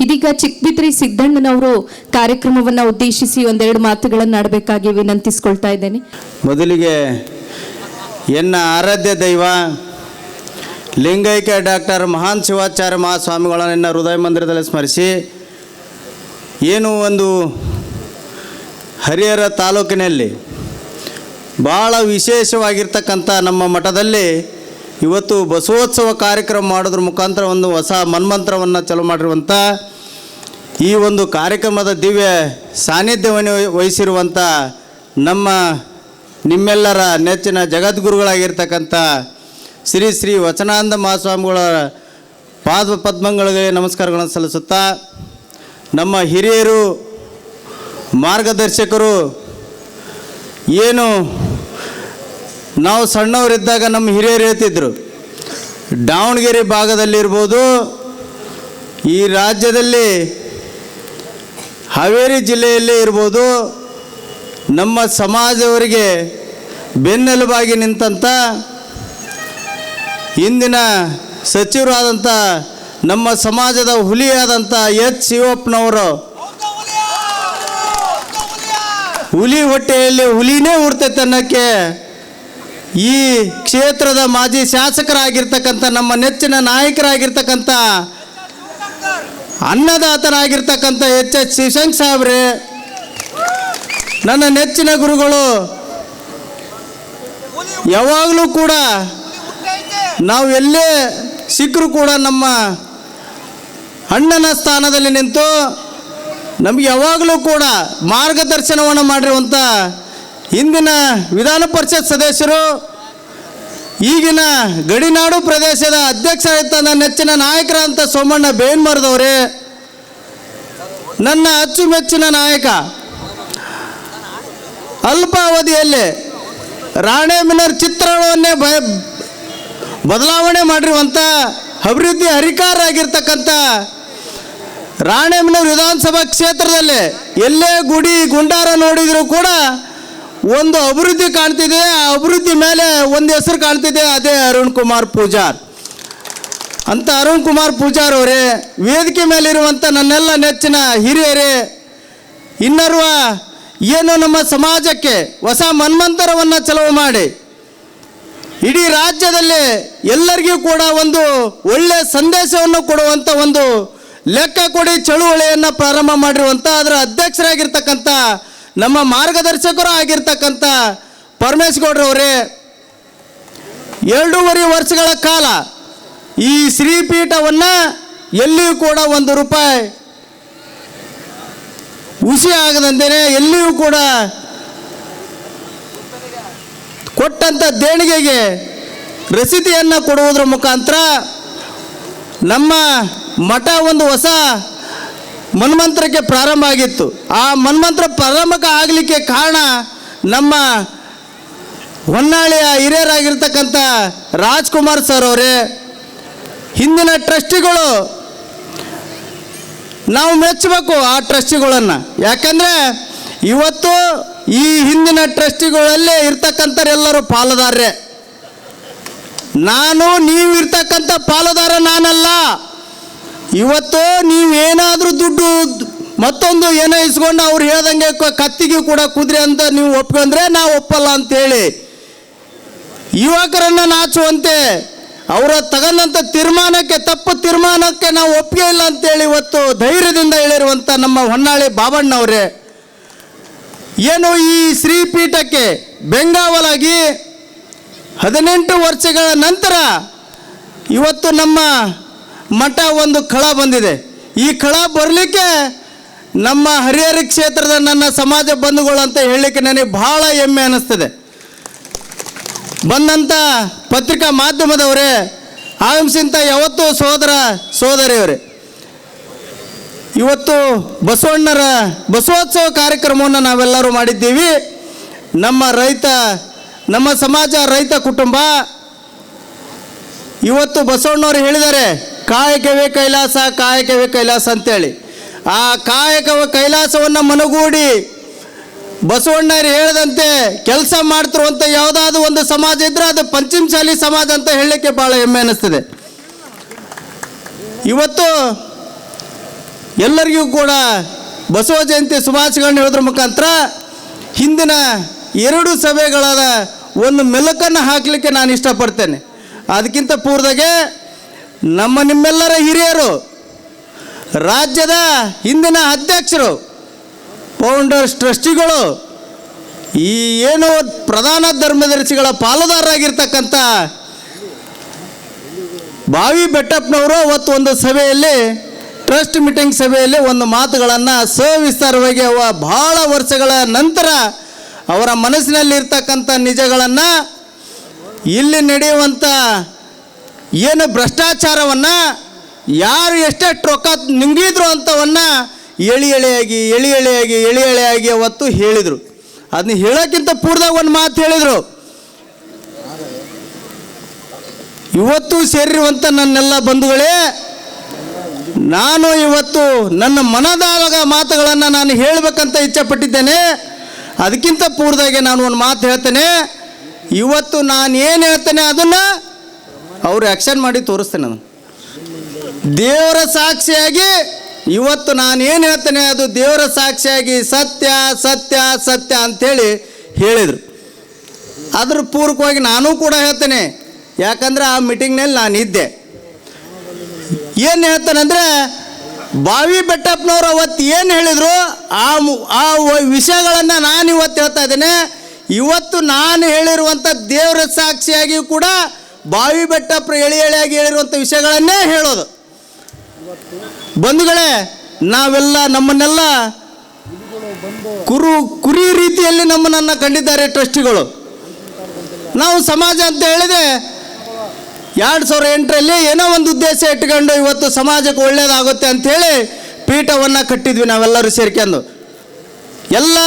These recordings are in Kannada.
ಇದೀಗ ಚಿಕ್ಕಬಿದ್ರಿ ಸಿದ್ದಣ್ಣನವರು ಕಾರ್ಯಕ್ರಮವನ್ನು ಉದ್ದೇಶಿಸಿ ಒಂದೆರಡು ಮಾತುಗಳನ್ನು ಆಡಬೇಕಾಗಿ ವಿನಂತಿಸಿಕೊಳ್ತಾ ಇದ್ದೇನೆ. ಮೊದಲಿಗೆ ಎನ್ನ ಆರಾಧ್ಯ ದೈವ ಲಿಂಗೈಕ್ಯ ಡಾಕ್ಟರ್ ಮಹಾನ್ ಶಿವಾಚಾರ್ಯ ಮಹಾಸ್ವಾಮಿಗಳನ್ನು ಹೃದಯ ಮಂದಿರದಲ್ಲಿ ಸ್ಮರಿಸಿ, ಏನು ಒಂದು ಹರಿಹರ ತಾಲೂಕಿನಲ್ಲಿ ಭಾಳ ವಿಶೇಷವಾಗಿರ್ತಕ್ಕಂಥ ನಮ್ಮ ಮಠದಲ್ಲಿ ಇವತ್ತು ಬಸವೋತ್ಸವ ಕಾರ್ಯಕ್ರಮ ಮಾಡೋದ್ರ ಮುಖಾಂತರ ಒಂದು ಹೊಸ ಮನ್ಮಂತ್ರವನ್ನು ಚಾಲೂ ಮಾಡಿರುವಂಥ ಈ ಒಂದು ಕಾರ್ಯಕ್ರಮದ ದಿವ್ಯ ಸಾನ್ನಿಧ್ಯವನ್ನು ವಹಿಸಿರುವಂಥ ನಿಮ್ಮೆಲ್ಲರ ನೆಚ್ಚಿನ ಜಗದ್ಗುರುಗಳಾಗಿರ್ತಕ್ಕಂಥ ಶ್ರೀ ಶ್ರೀ ವಚನಾನಂದ ಮಹಾಸ್ವಾಮಿಗಳ ಪಾದ ಪದ್ಮಗಳಿಗೆ ನಮಸ್ಕಾರಗಳನ್ನು ಸಲ್ಲಿಸುತ್ತಾ, ನಮ್ಮ ಹಿರಿಯರು ಮಾರ್ಗದರ್ಶಕರು ಏನು ನಾವು ಸಣ್ಣವರಿದ್ದಾಗ ನಮ್ಮ ಹಿರಿಯರು ಹೇಳ್ತಿದ್ರು, ದಾವಣಗೆರೆ ಭಾಗದಲ್ಲಿರ್ಬೋದು, ಈ ರಾಜ್ಯದಲ್ಲಿ ಹಾವೇರಿ ಜಿಲ್ಲೆಯಲ್ಲೇ ಇರ್ಬೋದು, ನಮ್ಮ ಸಮಾಜವರಿಗೆ ಬೆನ್ನೆಲುಬಾಗಿ ನಿಂತಂಥ ಇಂದಿನ ಸಚಿವರಾದಂಥ ನಮ್ಮ ಸಮಾಜದ ಹುಲಿಯಾದಂಥ ಎಚ್ ಶಿವಪ್ಪನವರು ಹುಲಿ ಹೊಟ್ಟೆಯಲ್ಲಿ ಹುಲಿನೇ ಹುಡ್ತೈತೆ ಅನ್ನೋಕ್ಕೆ ಈ ಕ್ಷೇತ್ರದ ಮಾಜಿ ಶಾಸಕರಾಗಿರ್ತಕ್ಕಂಥ ನಮ್ಮ ನೆಚ್ಚಿನ ನಾಯಕರಾಗಿರ್ತಕ್ಕಂಥ ಅನ್ನದಾತರಾಗಿರ್ತಕ್ಕಂಥ ಎಚ್ ಶಿವಶಂಕರ್ ಸಾಹೇಬ್ರೆ, ನನ್ನ ನೆಚ್ಚಿನ ಗುರುಗಳು. ಯಾವಾಗಲೂ ಕೂಡ ನಾವು ಎಲ್ಲೇ ಸಿಕ್ಕರೂ ಕೂಡ ನಮ್ಮ ಅಣ್ಣನ ಸ್ಥಾನದಲ್ಲಿ ನಿಂತು ನಮಗೆ ಯಾವಾಗಲೂ ಕೂಡ ಮಾರ್ಗದರ್ಶನವನ್ನು ಮಾಡಿರುವಂಥ ಇಂದಿನ ವಿಧಾನ ಪರಿಷತ್ ಸದಸ್ಯರು, ಈಗಿನ ಗಡಿನಾಡು ಪ್ರದೇಶದ ಅಧ್ಯಕ್ಷರಾಗಿದ್ದ ನನ್ನ ನೆಚ್ಚಿನ ನಾಯಕರಂತ ಸೋಮಣ್ಣ ಬೇನ್ಮರದವರೇ, ನನ್ನ ಅಚ್ಚುಮೆಚ್ಚಿನ ನಾಯಕ, ಅಲ್ಪಾವಧಿಯಲ್ಲಿ ರಾಣೆಬೆನ್ನೂರು ಚಿತ್ರಣವನ್ನೇ ಬದಲಾವಣೆ ಮಾಡಿರುವಂಥ ಅಭಿವೃದ್ಧಿ ಹರಿಕಾರರಾಗಿರ್ತಕ್ಕಂಥ ರಾಣೆಬೆನ್ನೂರು ವಿಧಾನಸಭಾ ಕ್ಷೇತ್ರದಲ್ಲಿ ಎಲ್ಲೇ ಗುಡಿ ಗುಂಡಾರ ನೋಡಿದರೂ ಕೂಡ ಒಂದು ಅಭಿವೃದ್ಧಿ ಕಾಣ್ತಿದೆ. ಆ ಅಭಿವೃದ್ಧಿ ಮೇಲೆ ಒಂದು ಹೆಸರು ಕಾಣ್ತಿದೆ, ಅದೇ ಅರುಣ್ ಕುಮಾರ್ ಪೂಜಾರ್ ಅಂತ. ಅರುಣ್ ಕುಮಾರ್ ಪೂಜಾರ್ ಅವರೇ, ವೇದಿಕೆ ಮೇಲಿರುವಂಥ ನನ್ನೆಲ್ಲ ನೆಚ್ಚಿನ ಹಿರಿಯರೇ, ಇನ್ನರ್ವ ಏನು ನಮ್ಮ ಸಮಾಜಕ್ಕೆ ಹೊಸ ಮನ್ಮಂತರವನ್ನು ಚಲವು ಮಾಡಿ ಇಡೀ ರಾಜ್ಯದಲ್ಲಿ ಎಲ್ಲರಿಗೂ ಕೂಡ ಒಂದು ಒಳ್ಳೆಯ ಸಂದೇಶವನ್ನು ಕೊಡುವಂಥ ಒಂದು ಲೆಕ್ಕ ಕೊಡಿ ಚಳುವಳಿಯನ್ನು ಪ್ರಾರಂಭ ಮಾಡಿರುವಂಥ ಅದರ ಅಧ್ಯಕ್ಷರಾಗಿರ್ತಕ್ಕಂಥ ನಮ್ಮ ಮಾರ್ಗದರ್ಶಕರು ಆಗಿರ್ತಕ್ಕಂಥ ಪರಮೇಶ್ಗೌಡ್ರವರೇ, 2.5 ವರ್ಷಗಳ ಕಾಲ ಈ ಶ್ರೀಪೀಠವನ್ನು ಎಲ್ಲಿಯೂ ಕೂಡ ₹1 ಹುಸಿ ಆಗದಂತೆ ಎಲ್ಲಿಯೂ ಕೂಡ ಕೊಟ್ಟಂಥ ದೇಣಿಗೆಗೆ ರಸೀದಿಯನ್ನು ಕೊಡುವುದರ ಮುಖಾಂತರ ನಮ್ಮ ಮಠ ಒಂದು ಹೊಸ ಮನ್ಮಂತ್ರಕ್ಕೆ ಪ್ರಾರಂಭ ಆಗಿತ್ತು. ಆ ಮನ್ಮಂತ್ರ ಪ್ರಾರಂಭಕ ಆಗಲಿಕ್ಕೆ ಕಾರಣ ನಮ್ಮ ಹೊನ್ನಾಳಿಯ ಹಿರಿಯರಾಗಿರ್ತಕ್ಕಂಥ ರಾಜ್ಕುಮಾರ್ ಸರ್ ಅವರೇ. ಹಿಂದಿನ ಟ್ರಸ್ಟಿಗಳು ನಾವು ಮೆಚ್ಚಬೇಕು ಆ ಟ್ರಸ್ಟಿಗಳನ್ನು, ಯಾಕಂದರೆ ಇವತ್ತು ಈ ಹಿಂದಿನ ಟ್ರಸ್ಟಿಗಳಲ್ಲಿ ಇರ್ತಕ್ಕಂಥರೆಲ್ಲರೂ ಪಾಲುದಾರರೇ. ನೀವು ಇರ್ತಕ್ಕಂಥ ಪಾಲುದಾರ ನಾನಲ್ಲ. ಇವತ್ತು ನೀವೇನಾದರೂ ದುಡ್ಡು ಮತ್ತೊಂದು ಏನೋ ಇಸ್ಕೊಂಡು ಅವ್ರು ಹೇಳ್ದಂಗೆ ಕತ್ತಿಗೆ ಕೂಡ ಕುದುರೆ ಅಂತ ನೀವು ಒಪ್ಕೊಂಡ್ರೆ ನಾವು ಒಪ್ಪಲ್ಲ ಅಂತೇಳಿ ಯುವಕರನ್ನು ನಾಚುವಂತೆ ಅವರ ತಗೊಂಡಂಥ ತೀರ್ಮಾನಕ್ಕೆ ತಪ್ಪು ತೀರ್ಮಾನಕ್ಕೆ ನಾವು ಒಪ್ಪಿಗೆ ಇಲ್ಲ ಅಂತೇಳಿ ಇವತ್ತು ಧೈರ್ಯದಿಂದ ಹೇಳಿರುವಂಥ ನಮ್ಮ ಹೊನ್ನಾಳಿ ಬಾಬಣ್ಣವರೇ, ಏನು ಈ ಶ್ರೀಪೀಠಕ್ಕೆ ಬೆಂಗಾವಲಾಗಿ 18 ವರ್ಷಗಳ ನಂತರ ಇವತ್ತು ನಮ್ಮ ಮಠ ಒಂದು ಕಳ ಬಂದಿದೆ. ಈ ಕಳ ಬರಲಿಕ್ಕೆ ನಮ್ಮ ಹರಿಹರ ಕ್ಷೇತ್ರದ ನನ್ನ ಸಮಾಜ ಬಂಧುಗಳು ಅಂತ ಹೇಳಲಿಕ್ಕೆ ನನಗೆ ಭಾಳ ಹೆಮ್ಮೆ ಅನ್ನಿಸ್ತದೆ. ಬಂದಂಥ ಪತ್ರಿಕಾ ಮಾಧ್ಯಮದವರೇ, ಆಗಮಿಸಿಂತ ಯಾವತ್ತೂ ಸಹೋದರ ಸಹೋದರಿಯವರೇ, ಇವತ್ತು ಬಸವಣ್ಣರ ಬಸವೋತ್ಸವ ಕಾರ್ಯಕ್ರಮವನ್ನು ನಾವೆಲ್ಲರೂ ಮಾಡಿದ್ದೀವಿ. ನಮ್ಮ ಸಮಾಜ ರೈತ ಕುಟುಂಬ. ಇವತ್ತು ಬಸವಣ್ಣವರು ಹೇಳಿದ್ದಾರೆ, ಕಾಯಕವೇ ಕೈಲಾಸ, ಕಾಯಕವೇ ಕೈಲಾಸ ಅಂತೇಳಿ. ಆ ಕಾಯಕವ ಕೈಲಾಸವನ್ನು ಮನಗೂಡಿ ಬಸವಣ್ಣರು ಹೇಳಿದಂತೆ ಕೆಲಸ ಮಾಡ್ತಿರುವಂಥ ಯಾವುದಾದ್ರೂ ಒಂದು ಸಮಾಜ ಇದ್ದರೆ ಅದು ಪಂಚಮಸಾಲಿ ಸಮಾಜ ಅಂತ ಹೇಳಲಿಕ್ಕೆ ಭಾಳ ಹೆಮ್ಮೆ ಅನ್ನಿಸ್ತದೆ. ಇವತ್ತು ಎಲ್ಲರಿಗೂ ಕೂಡ ಬಸವ ಜಯಂತಿ ಶುಭಾಶಯಗಳನ್ನ ಹೇಳೋದ್ರ ಮುಖಾಂತರ ಹಿಂದಿನ 2 ಸಭೆಗಳಾದ ಒಂದು ಮೆಲುಕನ್ನು ಹಾಕಲಿಕ್ಕೆ ನಾನು ಇಷ್ಟಪಡ್ತೇನೆ. ಅದಕ್ಕಿಂತ ಪೂರ್ವದಾಗೆ ನಿಮ್ಮೆಲ್ಲರ ಹಿರಿಯರು, ರಾಜ್ಯದ ಹಿಂದಿನ ಅಧ್ಯಕ್ಷರು, ಫೌಂಡರ್ಸ್, ಟ್ರಸ್ಟಿಗಳು, ಈ ಏನು ಪ್ರಧಾನ ಧರ್ಮದರ್ಶಿಗಳ ಪಾಲುದಾರರಾಗಿರ್ತಕ್ಕಂಥ ಬಾವಿ ಬೆಟ್ಟಪ್ಪನವರು ಅವತ್ತು ಒಂದು ಸಭೆಯಲ್ಲಿ, ಟ್ರಸ್ಟ್ ಮೀಟಿಂಗ್ ಸಭೆಯಲ್ಲಿ ಒಂದು ಮಾತುಗಳನ್ನು ಸವಿಸ್ತಾರವಾಗಿ ಬಹಳ ವರ್ಷಗಳ ನಂತರ ಅವರ ಮನಸ್ಸಿನಲ್ಲಿರ್ತಕ್ಕಂಥ ನಿಜಗಳನ್ನು, ಇಲ್ಲಿ ನಡೆಯುವಂಥ ಏನು ಭ್ರಷ್ಟಾಚಾರವನ್ನು, ಯಾರು ಎಷ್ಟೆಷ್ಟು ರೊಕ್ಕ ನುಂಗಿದ್ರು ಅಂಥವನ್ನು ಎಳಿ ಎಳೆಯಾಗಿ ಅವತ್ತು ಹೇಳಿದರು. ಅದನ್ನ ಹೇಳೋಕ್ಕಿಂತ ಪೂರ್ವದಾಗ ಒಂದು ಮಾತು ಹೇಳಿದರು. ಇವತ್ತು ಸೇರಿರುವಂಥ ನನ್ನೆಲ್ಲ ಬಂಧುಗಳೇ, ನಾನು ಇವತ್ತು ನನ್ನ ಮನದಾಳದ ಮಾತುಗಳನ್ನು ನಾನು ಹೇಳಬೇಕಂತ ಇಚ್ಛೆಪಟ್ಟಿದ್ದೇನೆ. ಅದಕ್ಕಿಂತ ಪೂರ್ವದಾಗೆ ನಾನು ಒಂದು ಮಾತು ಹೇಳ್ತೇನೆ. ಇವತ್ತು ನಾನು ಏನು ಹೇಳ್ತೇನೆ ಅದನ್ನು ಅವರು ಆ್ಯಕ್ಷನ್ ಮಾಡಿ ತೋರಿಸ್ತೇನೆ. ನಾನು ದೇವರ ಸಾಕ್ಷಿಯಾಗಿ ಇವತ್ತು ನಾನು ಏನು ಹೇಳ್ತೇನೆ ಅದು ದೇವರ ಸಾಕ್ಷಿಯಾಗಿ ಸತ್ಯ ಸತ್ಯ ಸತ್ಯ ಅಂಥೇಳಿ ಹೇಳಿದರು. ಅದ್ರ ಪೂರ್ವಕವಾಗಿ ನಾನು ಕೂಡ ಹೇಳ್ತೇನೆ, ಯಾಕಂದರೆ ಆ ಮೀಟಿಂಗ್ನಲ್ಲಿ ನಾನು ಇದ್ದೆ. ಏನು ಹೇಳ್ತಾನಂದರೆ, ಬಾವಿ ಬೆಟ್ಟಪ್ಪನವರು ಅವತ್ತು ಏನು ಹೇಳಿದರು ಆ ವಿಷಯಗಳನ್ನು ನಾನು ಇವತ್ತು ಹೇಳ್ತಾ ಇದ್ದೇನೆ. ಇವತ್ತು ನಾನು ಹೇಳಿರುವಂಥ ದೇವರ ಸಾಕ್ಷಿಯಾಗಿಯೂ ಕೂಡ ಬಾವಿ ಬೆಟ್ಟಪ್ಪರು ಎಳೆಯಾಗಿ ಹೇಳಿರುವಂಥ ವಿಷಯಗಳನ್ನೇ ಹೇಳೋದು. ಬಂಧುಗಳೇ, ನಾವೆಲ್ಲ ನಮ್ಮನ್ನೆಲ್ಲ ಕುರಿ ರೀತಿಯಲ್ಲಿ ನಮ್ಮನ್ನು ಕಂಡಿದ್ದಾರೆ ಟ್ರಸ್ಟಿಗಳು. ನಾವು ಸಮಾಜ ಅಂತ ಹೇಳಿದೆ 2008ರಲ್ಲಿ ಏನೋ ಒಂದು ಉದ್ದೇಶ ಇಟ್ಕೊಂಡು ಇವತ್ತು ಸಮಾಜಕ್ಕೆ ಒಳ್ಳೆಯದಾಗುತ್ತೆ ಅಂಥೇಳಿ ಪೀಠವನ್ನು ಕಟ್ಟಿದ್ವಿ ನಾವೆಲ್ಲರೂ ಸೇರ್ಕೊಂಡು. ಎಲ್ಲ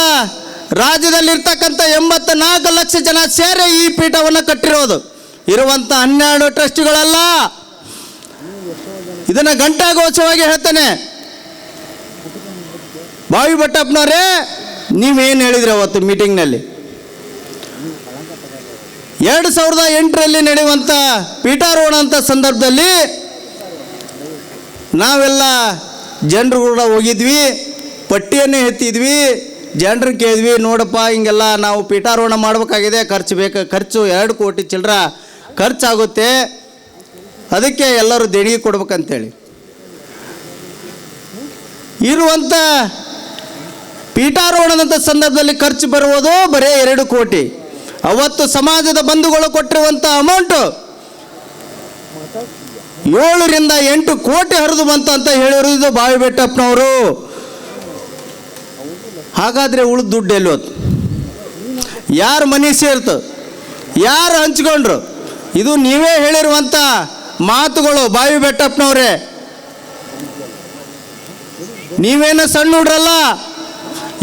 ರಾಜ್ಯದಲ್ಲಿರ್ತಕ್ಕಂಥ 84 ಲಕ್ಷ ಜನ ಸೇರಿ ಈ ಪೀಠವನ್ನು ಕಟ್ಟಿರೋದು. ಇರುವಂಥ 12 ಟ್ರಸ್ಟಿಗಳಲ್ಲ. ಇದನ್ನು ಘಂಟಾಘೋಷವಾಗಿ ಹೇಳ್ತೇನೆ. ಬಾವಿ ಬೆಟ್ಟಪ್ಪನವರೇ, ನೀವೇನು ಹೇಳಿದ್ರಿ ಅವತ್ತು ಮೀಟಿಂಗ್ನಲ್ಲಿ? 2008ರಲ್ಲಿ ನಡೆಯುವಂಥ ಪೀಠಾರೋಹಣ ಅಂತ ಸಂದರ್ಭದಲ್ಲಿ ನಾವೆಲ್ಲ ಜನರು ಕೂಡ ಹೋಗಿದ್ವಿ, ಪಟ್ಟಿಯನ್ನೇ ಎತ್ತಿದ್ವಿ, ಜನರು ಕೇಳಿದ್ವಿ, ನೋಡಪ್ಪ ಹಿಂಗೆಲ್ಲ ನಾವು ಪೀಠಾರೋಹಣ ಮಾಡಬೇಕಾಗಿದೆ, ಖರ್ಚು 2 ಕೋಟಿ ಚಿಲ್ಲರ ಖರ್ಚಾಗುತ್ತೆ, ಅದಕ್ಕೆ ಎಲ್ಲರೂ ದೇಣಿಗೆ ಕೊಡ್ಬೇಕಂತೇಳಿ. ಇರುವಂಥ ಪೀಠಾರೋಹಣದಂಥ ಸಂದರ್ಭದಲ್ಲಿ ಖರ್ಚು ಬರುವುದು ಬರೀ 2 ಕೋಟಿ. ಅವತ್ತು ಸಮಾಜದ ಬಂಧುಗಳು ಕೊಟ್ಟಿರುವಂಥ ಅಮೌಂಟು 7 ರಿಂದ 8 ಕೋಟಿ ಹರಿದು ಬಂತು ಅಂತ ಹೇಳಿರೋದು ಬಾವಿ ಬೆಟ್ಟಪ್ಪನವರು. ಹಾಗಾದರೆ ಉಳಿದ ದುಡ್ಡು ಎಲ್ಲಿ ಹೋಯ್ತು? ಯಾರು ಮನೆ ಸೇರ್ತು? ಯಾರು ಹಂಚ್ಕೊಂಡ್ರು? ಇದು ನೀವೇ ಹೇಳಿರುವಂಥ ಮಾತುಗಳು ಬಾವಿ ಬೆಟ್ಟಪ್ಪನವರೇ. ನೀವೇನು ಸಣ್ಣ ಹುಡ್ರಲ್ಲ.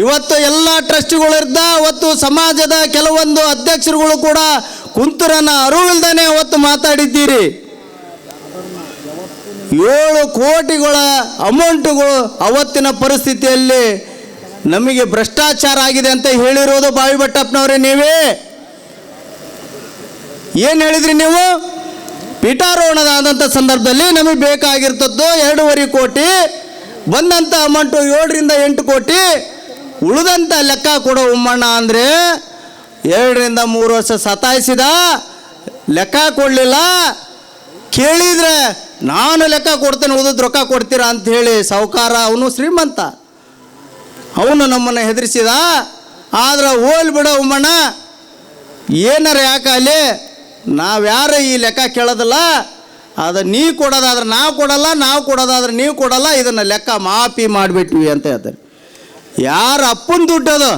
ಇವತ್ತು ಎಲ್ಲ ಟ್ರಸ್ಟಿಗಳಿರ್ದ ಅವತ್ತು ಸಮಾಜದ ಕೆಲವೊಂದು ಅಧ್ಯಕ್ಷರುಗಳು ಕೂಡ ಕುಂತರನ್ನ ಅರಿವಿಲ್ದಾನೆ ಅವತ್ತು ಮಾತಾಡಿದ್ದೀರಿ. 7 ಕೋಟಿಗಳ ಅಮೌಂಟುಗಳು ಅವತ್ತಿನ ಪರಿಸ್ಥಿತಿಯಲ್ಲಿ ನಮಗೆ ಭ್ರಷ್ಟಾಚಾರ ಆಗಿದೆ ಅಂತ ಹೇಳಿರೋದು ಬಾವಿ ಬೆಟ್ಟಪ್ಪನವರೇ ನೀವೇ. ಏನು ಹೇಳಿದ್ರಿ ನೀವು? ಪೀಠಾರೋಹಣದ ಆದಂಥ ಸಂದರ್ಭದಲ್ಲಿ ನಮಗೆ ಬೇಕಾಗಿರ್ತದ್ದು 2.5 ಕೋಟಿ, ಬಂದಂಥ ಅಮೌಂಟು 7 ರಿಂದ 8 ಕೋಟಿ, ಉಳಿದಂಥ ಲೆಕ್ಕ ಕೊಡೋ ಉಮ್ಮಣ್ಣ ಅಂದರೆ 2 ರಿಂದ 3 ವರ್ಷ ಸತಾಯಿಸಿದ, ಲೆಕ್ಕ ಕೊಡಲಿಲ್ಲ. ಕೇಳಿದರೆ ನಾನು ಲೆಕ್ಕ ಕೊಡ್ತೇನೆ, ಉಳಿದ ರೊಕ್ಕ ಕೊಡ್ತೀರಾ ಅಂಥೇಳಿ ಸಾಹುಕಾರ, ಅವನು ಶ್ರೀಮಂತ, ಅವನು ನಮ್ಮನ್ನು ಹೆದರಿಸಿದ. ಆದ್ರೆ ಹೋಲ್ ಬಿಡೋ ಉಮ್ಮಣ್ಣ, ಏನಾರ ಯಾಕಲ್ಲಿ ನಾವ್ಯಾರು ಈ ಲೆಕ್ಕ ಕೇಳೋದಿಲ್ಲ, ಅದು ನೀ ಕೊಡೋದಾದ್ರೆ ನಾವು ಕೊಡಲ್ಲ, ನಾವು ಕೊಡೋದಾದ್ರೆ ನೀವು ಕೊಡಲ್ಲ, ಇದನ್ನು ಲೆಕ್ಕ ಮಾಫಿ ಮಾಡಿಬಿಟ್ವಿ ಅಂತ ಹೇಳ್ತಾರೆ. ಯಾರ ಅಪ್ಪನ ದುಡ್ಡದು